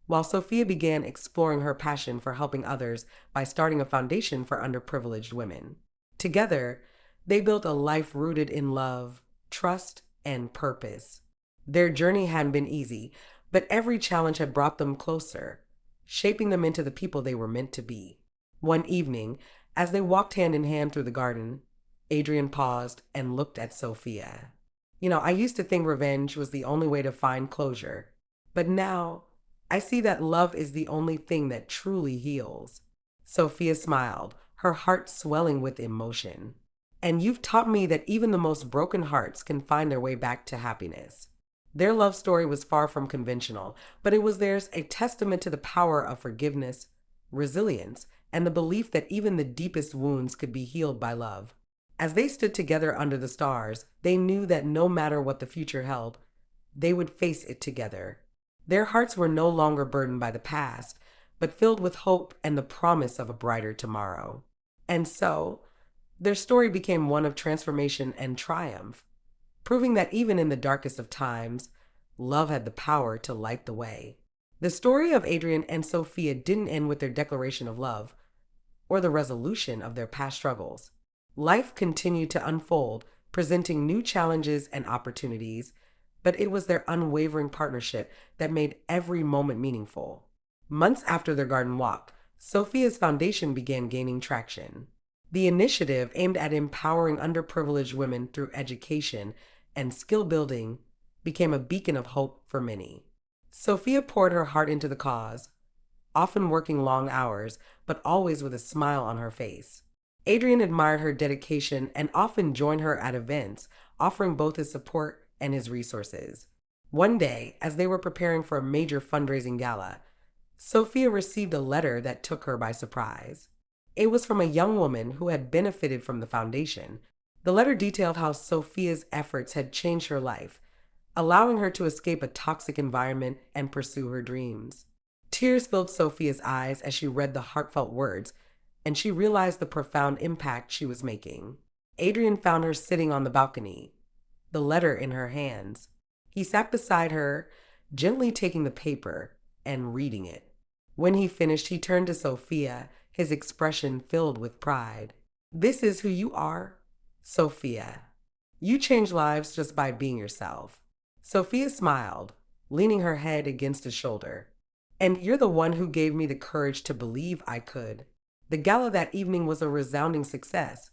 while Sophia began exploring her passion for helping others by starting a foundation for underprivileged women. Together, they built a life rooted in love, trust, and purpose. Their journey hadn't been easy, but every challenge had brought them closer, shaping them into the people they were meant to be. One evening, as they walked hand in hand through the garden, Adrian paused and looked at Sophia. I used to think revenge was the only way to find closure, but now I see that love is the only thing that truly heals. Sophia smiled, her heart swelling with emotion. And you've taught me that even the most broken hearts can find their way back to happiness. Their love story was far from conventional, but it was theirs a testament to the power of forgiveness, resilience, and the belief that even the deepest wounds could be healed by love. As they stood together under the stars, they knew that no matter what the future held, they would face it together. Their hearts were no longer burdened by the past, but filled with hope and the promise of a brighter tomorrow. And so, their story became one of transformation and triumph, proving that even in the darkest of times, love had the power to light the way. The story of Adrian and Sophia didn't end with their declaration of love or the resolution of their past struggles. Life continued to unfold, presenting new challenges and opportunities, but it was their unwavering partnership that made every moment meaningful. Months after their garden walk, Sophia's foundation began gaining traction. The initiative aimed at empowering underprivileged women through education and skill building became a beacon of hope for many. Sophia poured her heart into the cause, often working long hours, but always with a smile on her face. Adrian admired her dedication and often joined her at events, offering both his support and his resources. One day, as they were preparing for a major fundraising gala, Sophia received a letter that took her by surprise. It was from a young woman who had benefited from the foundation. The letter detailed how Sophia's efforts had changed her life, allowing her to escape a toxic environment and pursue her dreams. Tears filled Sophia's eyes as she read the heartfelt words, and she realized the profound impact she was making. Adrian found her sitting on the balcony, the letter in her hands. He sat beside her, gently taking the paper and reading it. When he finished, he turned to Sophia, his expression filled with pride. This is who you are, Sophia. You change lives just by being yourself. Sophia smiled, leaning her head against his shoulder. And you're the one who gave me the courage to believe I could. The gala that evening was a resounding success,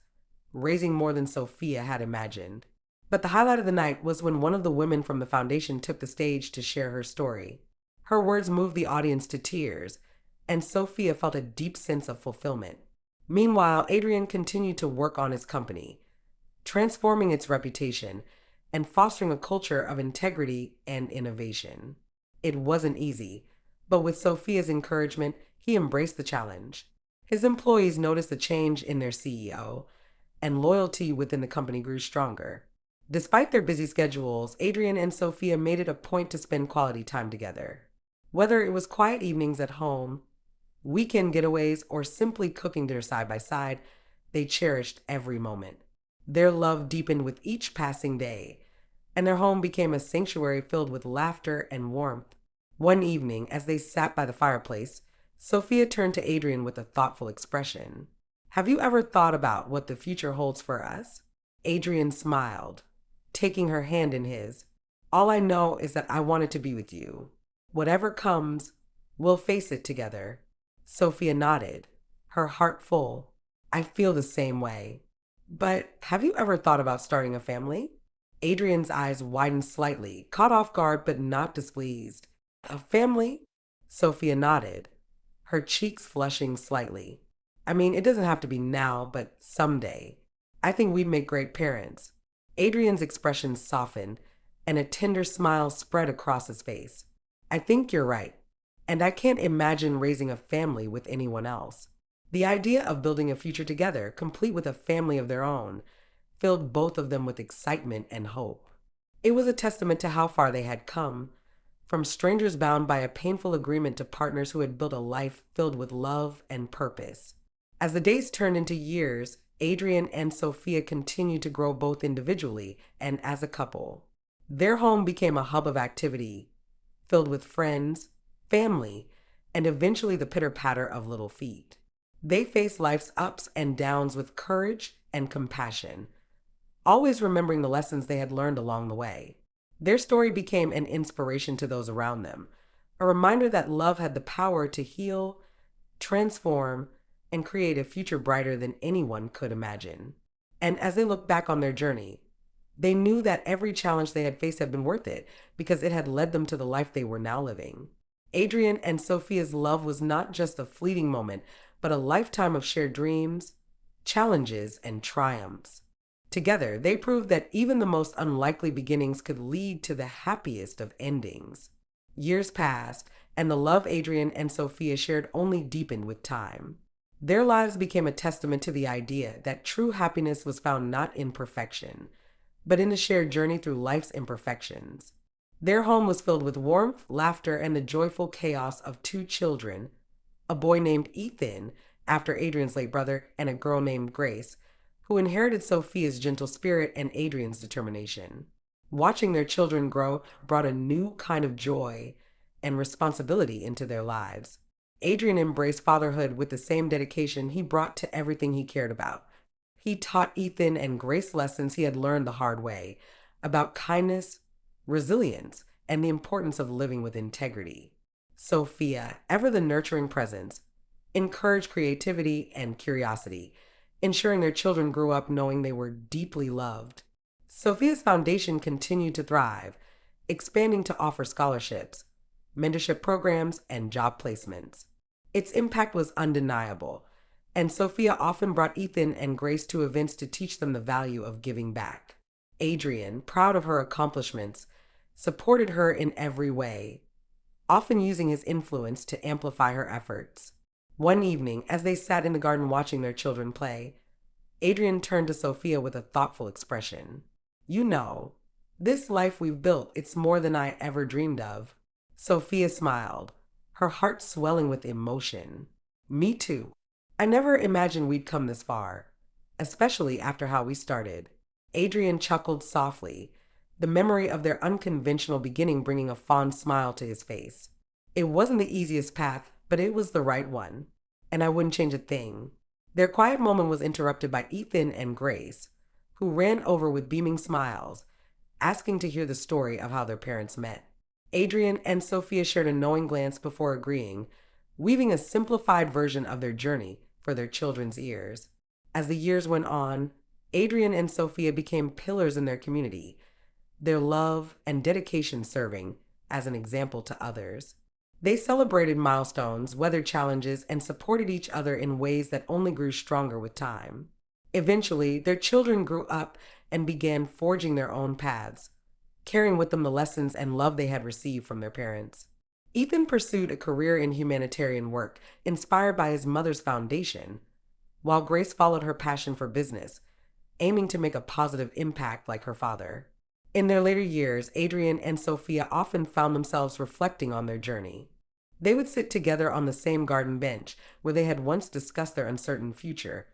raising more than Sophia had imagined. But the highlight of the night was when one of the women from the foundation took the stage to share her story. Her words moved the audience to tears, and Sophia felt a deep sense of fulfillment. Meanwhile, Adrian continued to work on his company, transforming its reputation and fostering a culture of integrity and innovation. It wasn't easy, But with Sophia's encouragement, he embraced the challenge. His employees noticed a change in their CEO, and loyalty within the company grew stronger. Despite their busy schedules, Adrian and Sophia made it a point to spend quality time together. Whether it was quiet evenings at home, weekend getaways, or simply cooking dinner side by side, they cherished every moment. Their love deepened with each passing day, and their home became a sanctuary filled with laughter and warmth. One evening, as they sat by the fireplace, Sophia turned to Adrian with a thoughtful expression. Have you ever thought about what the future holds for us? Adrian smiled, taking her hand in his. All I know is that I wanted to be with you. Whatever comes, we'll face it together. Sophia nodded, her heart full. I feel the same way. But have you ever thought about starting a family? Adrian's eyes widened slightly, caught off guard but not displeased. A family? Sophia nodded, her cheeks flushing slightly. I mean, it doesn't have to be now, but someday. I think we'd make great parents. Adrian's expression softened, and a tender smile spread across his face. I think you're right, and I can't imagine raising a family with anyone else. The idea of building a future together, complete with a family of their own, filled both of them with excitement and hope. It was a testament to how far they had come, from strangers bound by a painful agreement to partners who had built a life filled with love and purpose. As the days turned into years, Adrian and Sophia continued to grow both individually and as a couple. Their home became a hub of activity, filled with friends, family, and eventually the pitter-patter of little feet. They faced life's ups and downs with courage and compassion, always remembering the lessons they had learned along the way. Their story became an inspiration to those around them, a reminder that love had the power to heal, transform, and create a future brighter than anyone could imagine. And as they looked back on their journey, they knew that every challenge they had faced had been worth it because it had led them to the life they were now living. Adrian and Sophia's love was not just a fleeting moment, but a lifetime of shared dreams, challenges, and triumphs. Together, they proved that even the most unlikely beginnings could lead to the happiest of endings. Years passed, and the love Adrian and Sophia shared only deepened with time. Their lives became a testament to the idea that true happiness was found not in perfection, but in the shared journey through life's imperfections. Their home was filled with warmth, laughter, and the joyful chaos of two children, a boy named Ethan, after Adrian's late brother, and a girl named Grace, who inherited Sophia's gentle spirit and Adrian's determination. Watching their children grow brought a new kind of joy and responsibility into their lives. Adrian embraced fatherhood with the same dedication he brought to everything he cared about. He taught Ethan and Grace lessons he had learned the hard way about kindness, resilience, and the importance of living with integrity. Sophia, ever the nurturing presence, encouraged creativity and curiosity, ensuring their children grew up knowing they were deeply loved. Sophia's foundation continued to thrive, expanding to offer scholarships, mentorship programs, and job placements. Its impact was undeniable, and Sophia often brought Ethan and Grace to events to teach them the value of giving back. Adrian, proud of her accomplishments, supported her in every way, often using his influence to amplify her efforts. One evening, as they sat in the garden watching their children play, Adrian turned to Sophia with a thoughtful expression. You know, this life we've built, it's more than I ever dreamed of. Sophia smiled, her heart swelling with emotion. Me too. I never imagined we'd come this far, especially after how we started. Adrian chuckled softly, the memory of their unconventional beginning bringing a fond smile to his face. It wasn't the easiest path, but it was the right one, and I wouldn't change a thing. Their quiet moment was interrupted by Ethan and Grace, who ran over with beaming smiles, asking to hear the story of how their parents met. Adrian and Sophia shared a knowing glance before agreeing, weaving a simplified version of their journey for their children's ears. As the years went on, Adrian and Sophia became pillars in their community, their love and dedication serving as an example to others. They celebrated milestones, weathered challenges, and supported each other in ways that only grew stronger with time. Eventually, their children grew up and began forging their own paths, carrying with them the lessons and love they had received from their parents. Ethan pursued a career in humanitarian work, inspired by his mother's foundation, while Grace followed her passion for business, aiming to make a positive impact like her father. In their later years, Adrian and Sophia often found themselves reflecting on their journey. They would sit together on the same garden bench where they had once discussed their uncertain future,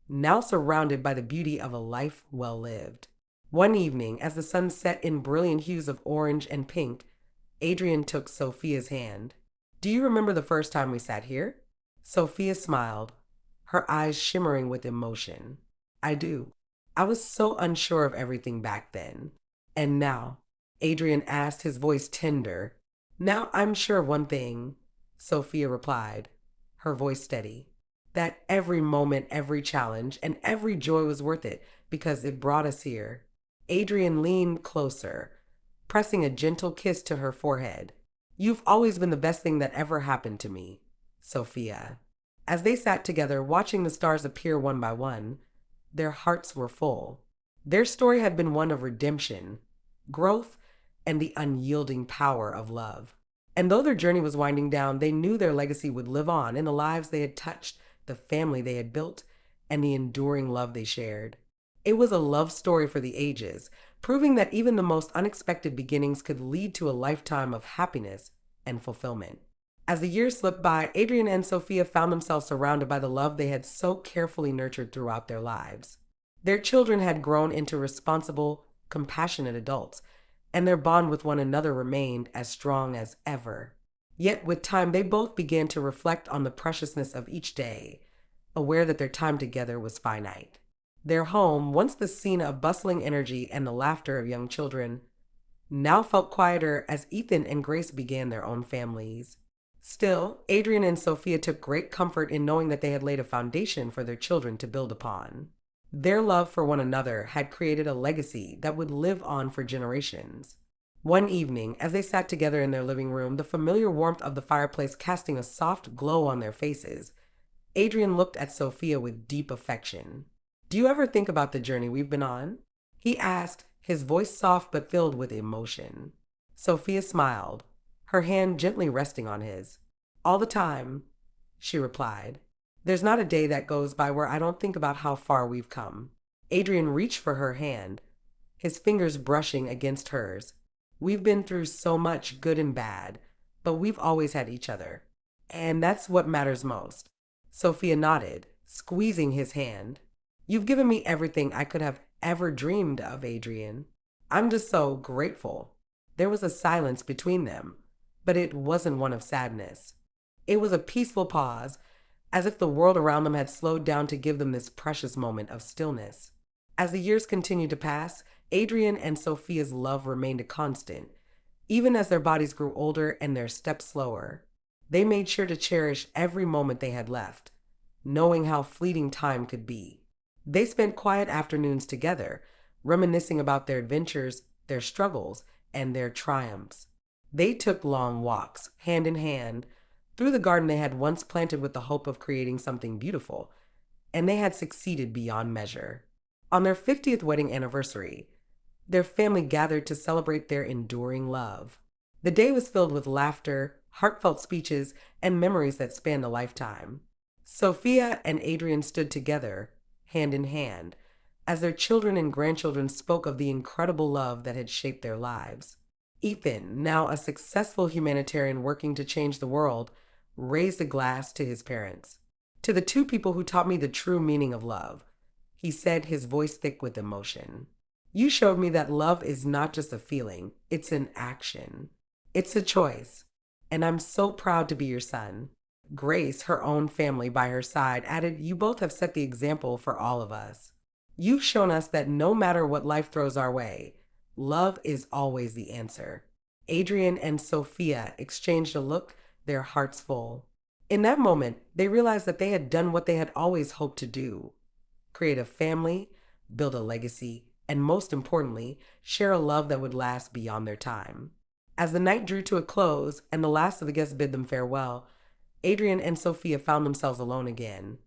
now surrounded by the beauty of a life well lived. One evening, as the sun set in brilliant hues of orange and pink, Adrian took Sophia's hand. "Do you remember the first time we sat here?" Sophia smiled, her eyes shimmering with emotion. "I do. I was so unsure of everything back then. And now," Adrian asked, his voice tender. "Now I'm sure of one thing," Sophia replied, her voice steady, "that every moment, every challenge, and every joy was worth it because it brought us here." Adrian leaned closer, pressing a gentle kiss to her forehead. "You've always been the best thing that ever happened to me, Sophia." As they sat together, watching the stars appear one by one, their hearts were full. Their story had been one of redemption, growth, and the unyielding power of love. And though their journey was winding down, they knew their legacy would live on in the lives they had touched, the family they had built, and the enduring love they shared. It was a love story for the ages, proving that even the most unexpected beginnings could lead to a lifetime of happiness and fulfillment. As the years slipped by, Adrian and Sophia found themselves surrounded by the love they had so carefully nurtured throughout their lives. Their children had grown into responsible, compassionate adults, and their bond with one another remained as strong as ever. Yet with time, they both began to reflect on the preciousness of each day, aware that their time together was finite. Their home, once the scene of bustling energy and the laughter of young children, now felt quieter as Ethan and Grace began their own families. Still, Adrian and Sophia took great comfort in knowing that they had laid a foundation for their children to build upon. Their love for one another had created a legacy that would live on for generations. One evening, as they sat together in their living room, the familiar warmth of the fireplace casting a soft glow on their faces, Adrian looked at Sophia with deep affection. "Do you ever think about the journey we've been on?" he asked, his voice soft but filled with emotion. Sophia smiled, her hand gently resting on his. "All the time," she replied. "There's not a day that goes by where I don't think about how far we've come." Adrian reached for her hand, his fingers brushing against hers. "We've been through so much, good and bad, but we've always had each other. And that's what matters most." Sophia nodded, squeezing his hand. "You've given me everything I could have ever dreamed of, Adrian. I'm just so grateful." There was a silence between them, but it wasn't one of sadness. It was a peaceful pause, as if the world around them had slowed down to give them this precious moment of stillness. As the years continued to pass, Adrian and Sophia's love remained a constant, even as their bodies grew older and their steps slower. They made sure to cherish every moment they had left, knowing how fleeting time could be. They spent quiet afternoons together, reminiscing about their adventures, their struggles, and their triumphs. They took long walks, hand in hand, through the garden they had once planted with the hope of creating something beautiful, and they had succeeded beyond measure. On their 50th wedding anniversary, their family gathered to celebrate their enduring love. The day was filled with laughter, heartfelt speeches, and memories that spanned a lifetime. Sophia and Adrian stood together, hand in hand, as their children and grandchildren spoke of the incredible love that had shaped their lives. Ethan, now a successful humanitarian working to change the world, raised a glass to his parents. "To the two people who taught me the true meaning of love," he said, his voice thick with emotion. "You showed me that love is not just a feeling, it's an action. It's a choice. And I'm so proud to be your son." Grace, her own family by her side, added, "You both have set the example for all of us. You've shown us that no matter what life throws our way, love is always the answer." Adrian and Sophia exchanged a look, their hearts full. In that moment, they realized that they had done what they had always hoped to do: create a family, build a legacy, and most importantly, share a love that would last beyond their time. As the night drew to a close and the last of the guests bid them farewell, Adrian and Sophia found themselves alone again,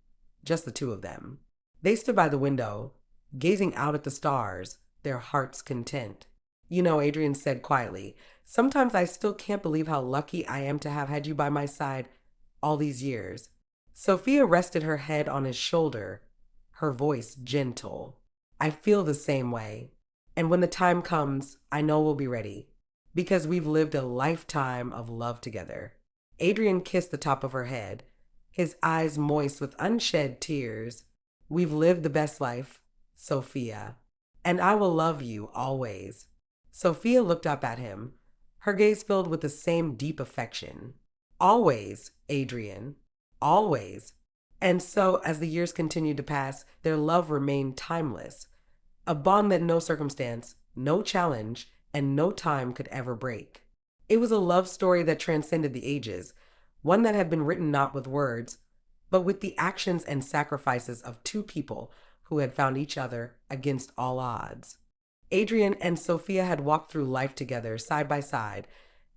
just the two of them. They stood by the window, gazing out at the stars, their hearts content. "You know," Adrian said quietly, Sometimes I still can't believe how lucky I am to have had you by my side all these years. Sophia rested her head on his shoulder, her voice gentle. I feel the same way. And when the time comes, I know we'll be ready. Because we've lived a lifetime of love together. Adrian kissed the top of her head, his eyes moist with unshed tears. We've lived the best life, Sophia. And I will love you always. Sophia looked up at him, her gaze filled with the same deep affection. Always, Adrian. Always. And so, as the years continued to pass, their love remained timeless, a bond that no circumstance, no challenge, and no time could ever break. It was a love story that transcended the ages, one that had been written not with words, but with the actions and sacrifices of two people who had found each other against all odds. Adrian and Sophia had walked through life together, side by side,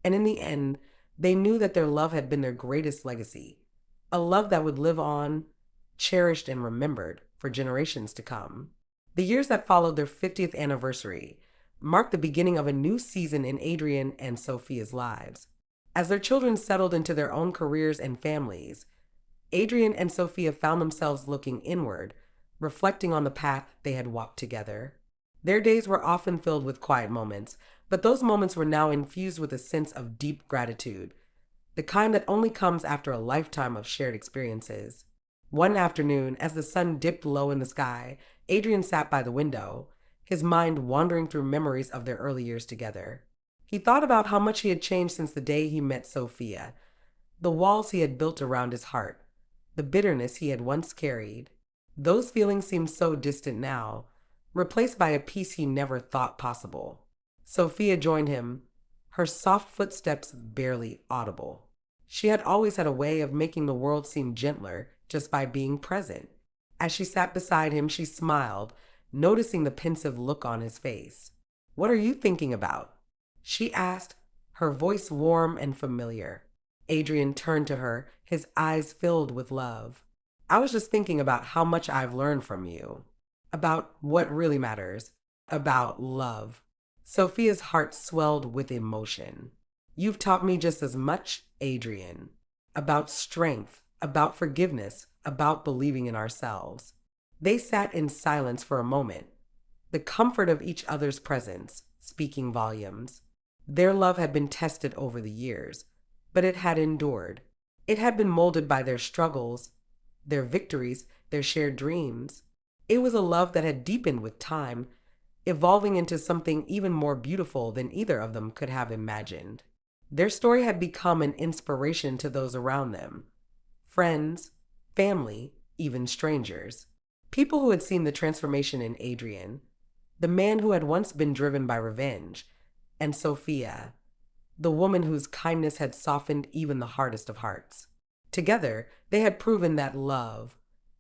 and in the end, they knew that their love had been their greatest legacy, a love that would live on, cherished and remembered for generations to come. The years that followed their 50th anniversary marked the beginning of a new season in Adrian and Sophia's lives. As their children settled into their own careers and families, Adrian and Sophia found themselves looking inward, reflecting on the path they had walked together. Their days were often filled with quiet moments, but those moments were now infused with a sense of deep gratitude, the kind that only comes after a lifetime of shared experiences. One afternoon, as the sun dipped low in the sky, Adrian sat by the window, his mind wandering through memories of their early years together. He thought about how much he had changed since the day he met Sophia, the walls he had built around his heart, the bitterness he had once carried. Those feelings seemed so distant now, replaced by a peace he never thought possible. Sophia joined him, her soft footsteps barely audible. She had always had a way of making the world seem gentler just by being present. As she sat beside him, she smiled, noticing the pensive look on his face. "What are you thinking about?" she asked, her voice warm and familiar. Adrian turned to her, his eyes filled with love. "I was just thinking about how much I've learned from you, about what really matters, about love." Sophia's heart swelled with emotion. "You've taught me just as much, Adrian, about strength, about forgiveness, about believing in ourselves." They sat in silence for a moment, the comfort of each other's presence speaking volumes. Their love had been tested over the years, but it had endured. It had been molded by their struggles, their victories, their shared dreams. It was a love that had deepened with time, evolving into something even more beautiful than either of them could have imagined. Their story had become an inspiration to those around them, friends, family, even strangers. People who had seen the transformation in Adrian, the man who had once been driven by revenge, and Sophia, the woman whose kindness had softened even the hardest of hearts. Together, they had proven that love,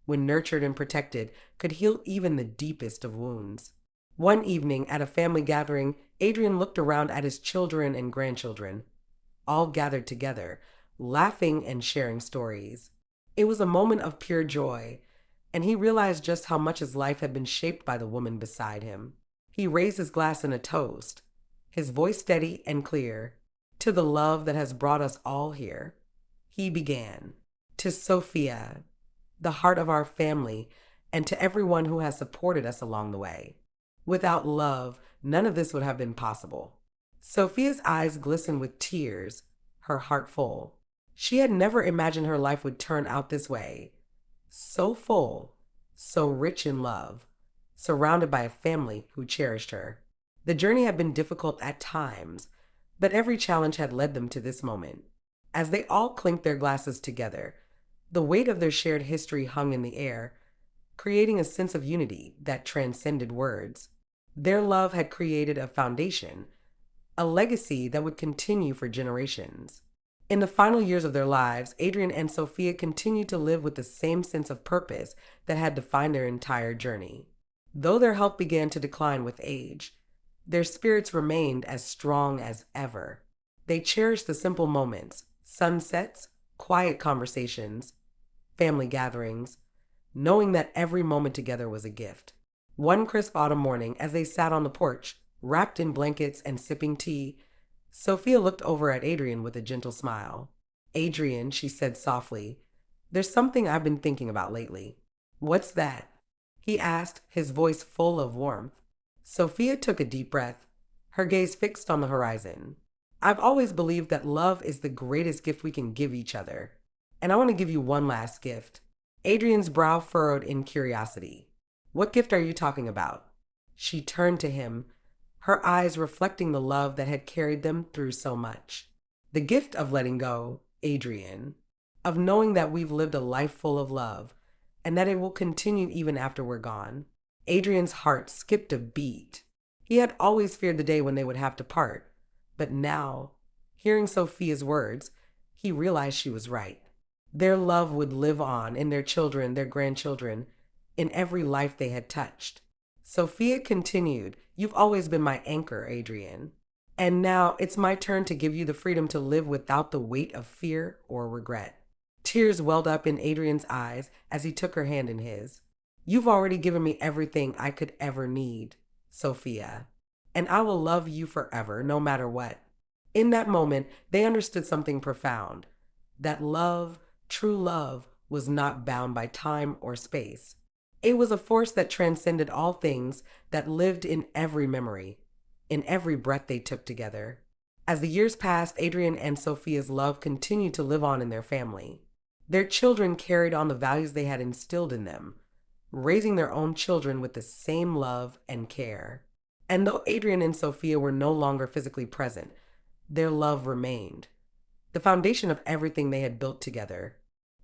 when nurtured and protected, could heal even the deepest of wounds. One evening at a family gathering, Adrian looked around at his children and grandchildren, all gathered together, laughing and sharing stories. It was a moment of pure joy, and he realized just how much his life had been shaped by the woman beside him. He raised his glass in a toast, his voice steady and clear. "To the love that has brought us all here," he began. "To Sophia, the heart of our family, and to everyone who has supported us along the way. Without love, none of this would have been possible." Sophia's eyes glistened with tears, her heart full. She had never imagined her life would turn out this way. So full, so rich in love, surrounded by a family who cherished her. The journey had been difficult at times, but every challenge had led them to this moment. As they all clinked their glasses together, the weight of their shared history hung in the air, creating a sense of unity that transcended words. Their love had created a foundation, a legacy that would continue for generations. In the final years of their lives, Adrian and Sophia continued to live with the same sense of purpose that had defined their entire journey. Though their health began to decline with age, their spirits remained as strong as ever. They cherished the simple moments, sunsets, quiet conversations, family gatherings, knowing that every moment together was a gift. One crisp autumn morning, as they sat on the porch, wrapped in blankets and sipping tea, Sophia looked over at Adrian with a gentle smile. Adrian, she said softly, there's something I've been thinking about lately. What's that? He asked, his voice full of warmth. Sophia took a deep breath, her gaze fixed on the horizon. I've always believed that love is the greatest gift we can give each other. And I want to give you one last gift. Adrian's brow furrowed in curiosity. What gift are you talking about? She turned to him, her eyes reflecting the love that had carried them through so much. The gift of letting go, Adrian, of knowing that we've lived a life full of love and that it will continue even after we're gone. Adrian's heart skipped a beat. He had always feared the day when they would have to part, but now, hearing Sophia's words, he realized she was right. Their love would live on in their children, their grandchildren, in every life they had touched. Sophia continued, you've always been my anchor, Adrian. And now it's my turn to give you the freedom to live without the weight of fear or regret. Tears welled up in Adrian's eyes as he took her hand in his. You've already given me everything I could ever need, Sophia, and I will love you forever, no matter what. In that moment, they understood something profound, that love, true love, was not bound by time or space. It was a force that transcended all things, that lived in every memory, in every breath they took together. As the years passed, Adrian and Sophia's love continued to live on in their family. Their children carried on the values they had instilled in them, raising their own children with the same love and care. And though Adrian and Sophia were no longer physically present, their love remained, the foundation of everything they had built together.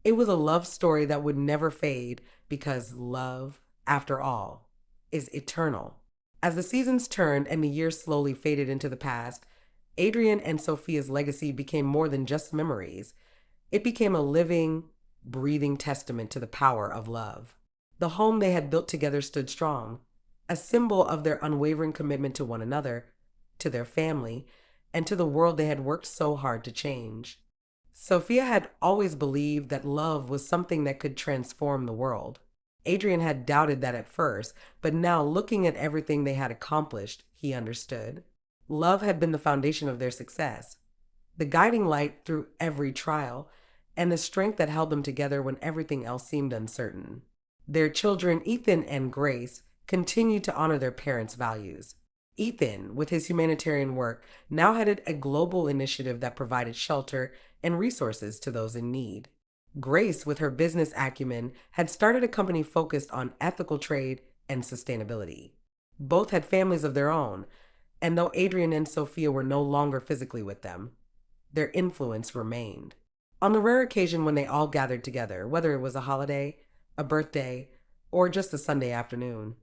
It was a love story that would never fade because love, after all, is eternal. As the seasons turned and the years slowly faded into the past, Adrian and Sophia's legacy became more than just memories. It became a living, breathing testament to the power of love. The home they had built together stood strong, a symbol of their unwavering commitment to one another, to their family, and to the world they had worked so hard to change. Sophia had always believed that love was something that could transform the world. Adrian had doubted that at first, but now looking at everything they had accomplished, he understood. Love had been the foundation of their success, the guiding light through every trial, and the strength that held them together when everything else seemed uncertain. Their children, Ethan and Grace, continued to honor their parents' values. Ethan, with his humanitarian work, now headed a global initiative that provided shelter and resources to those in need. Grace, with her business acumen, had started a company focused on ethical trade and sustainability. Both had families of their own, and though Adrian and Sophia were no longer physically with them, their influence remained. On the rare occasion when they all gathered together, whether it was a holiday, a birthday, or just a Sunday afternoon,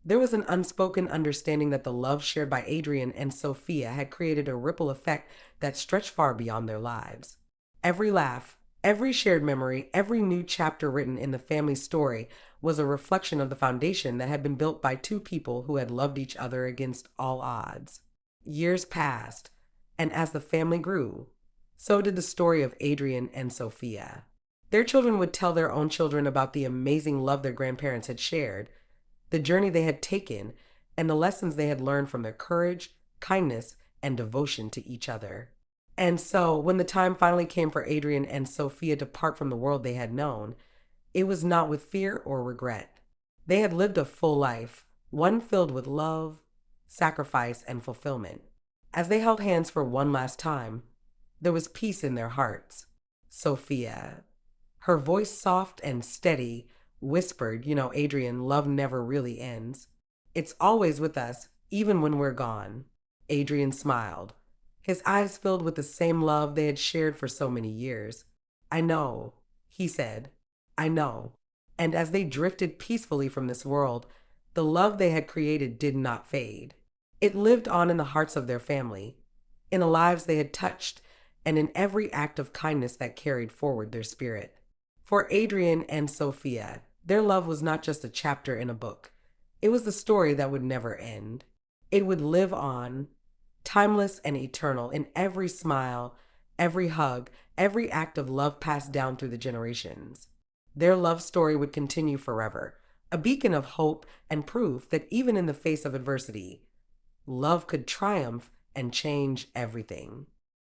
there was an unspoken understanding that the love shared by Adrian and Sophia had created a ripple effect that stretched far beyond their lives. Every laugh, every shared memory, every new chapter written in the family story was a reflection of the foundation that had been built by two people who had loved each other against all odds. Years passed, and as the family grew, so did the story of Adrian and Sophia. Their children would tell their own children about the amazing love their grandparents had shared, the journey they had taken, and the lessons they had learned from their courage, kindness, and devotion to each other. And so, when the time finally came for Adrian and Sophia to part from the world they had known, it was not with fear or regret. They had lived a full life, one filled with love, sacrifice, and fulfillment. As they held hands for one last time, there was peace in their hearts. Sophia, her voice soft and steady, whispered, Adrian, love never really ends. It's always with us, even when we're gone. Adrian smiled, his eyes filled with the same love they had shared for so many years. I know, he said, I know. And as they drifted peacefully from this world, the love they had created did not fade. It lived on in the hearts of their family, in the lives they had touched, and in every act of kindness that carried forward their spirit. For Adrian and Sophia, their love was not just a chapter in a book. It was the story that would never end. It would live on, timeless and eternal, in every smile, every hug, every act of love passed down through the generations. Their love story would continue forever, a beacon of hope and proof that even in the face of adversity, love could triumph and change everything.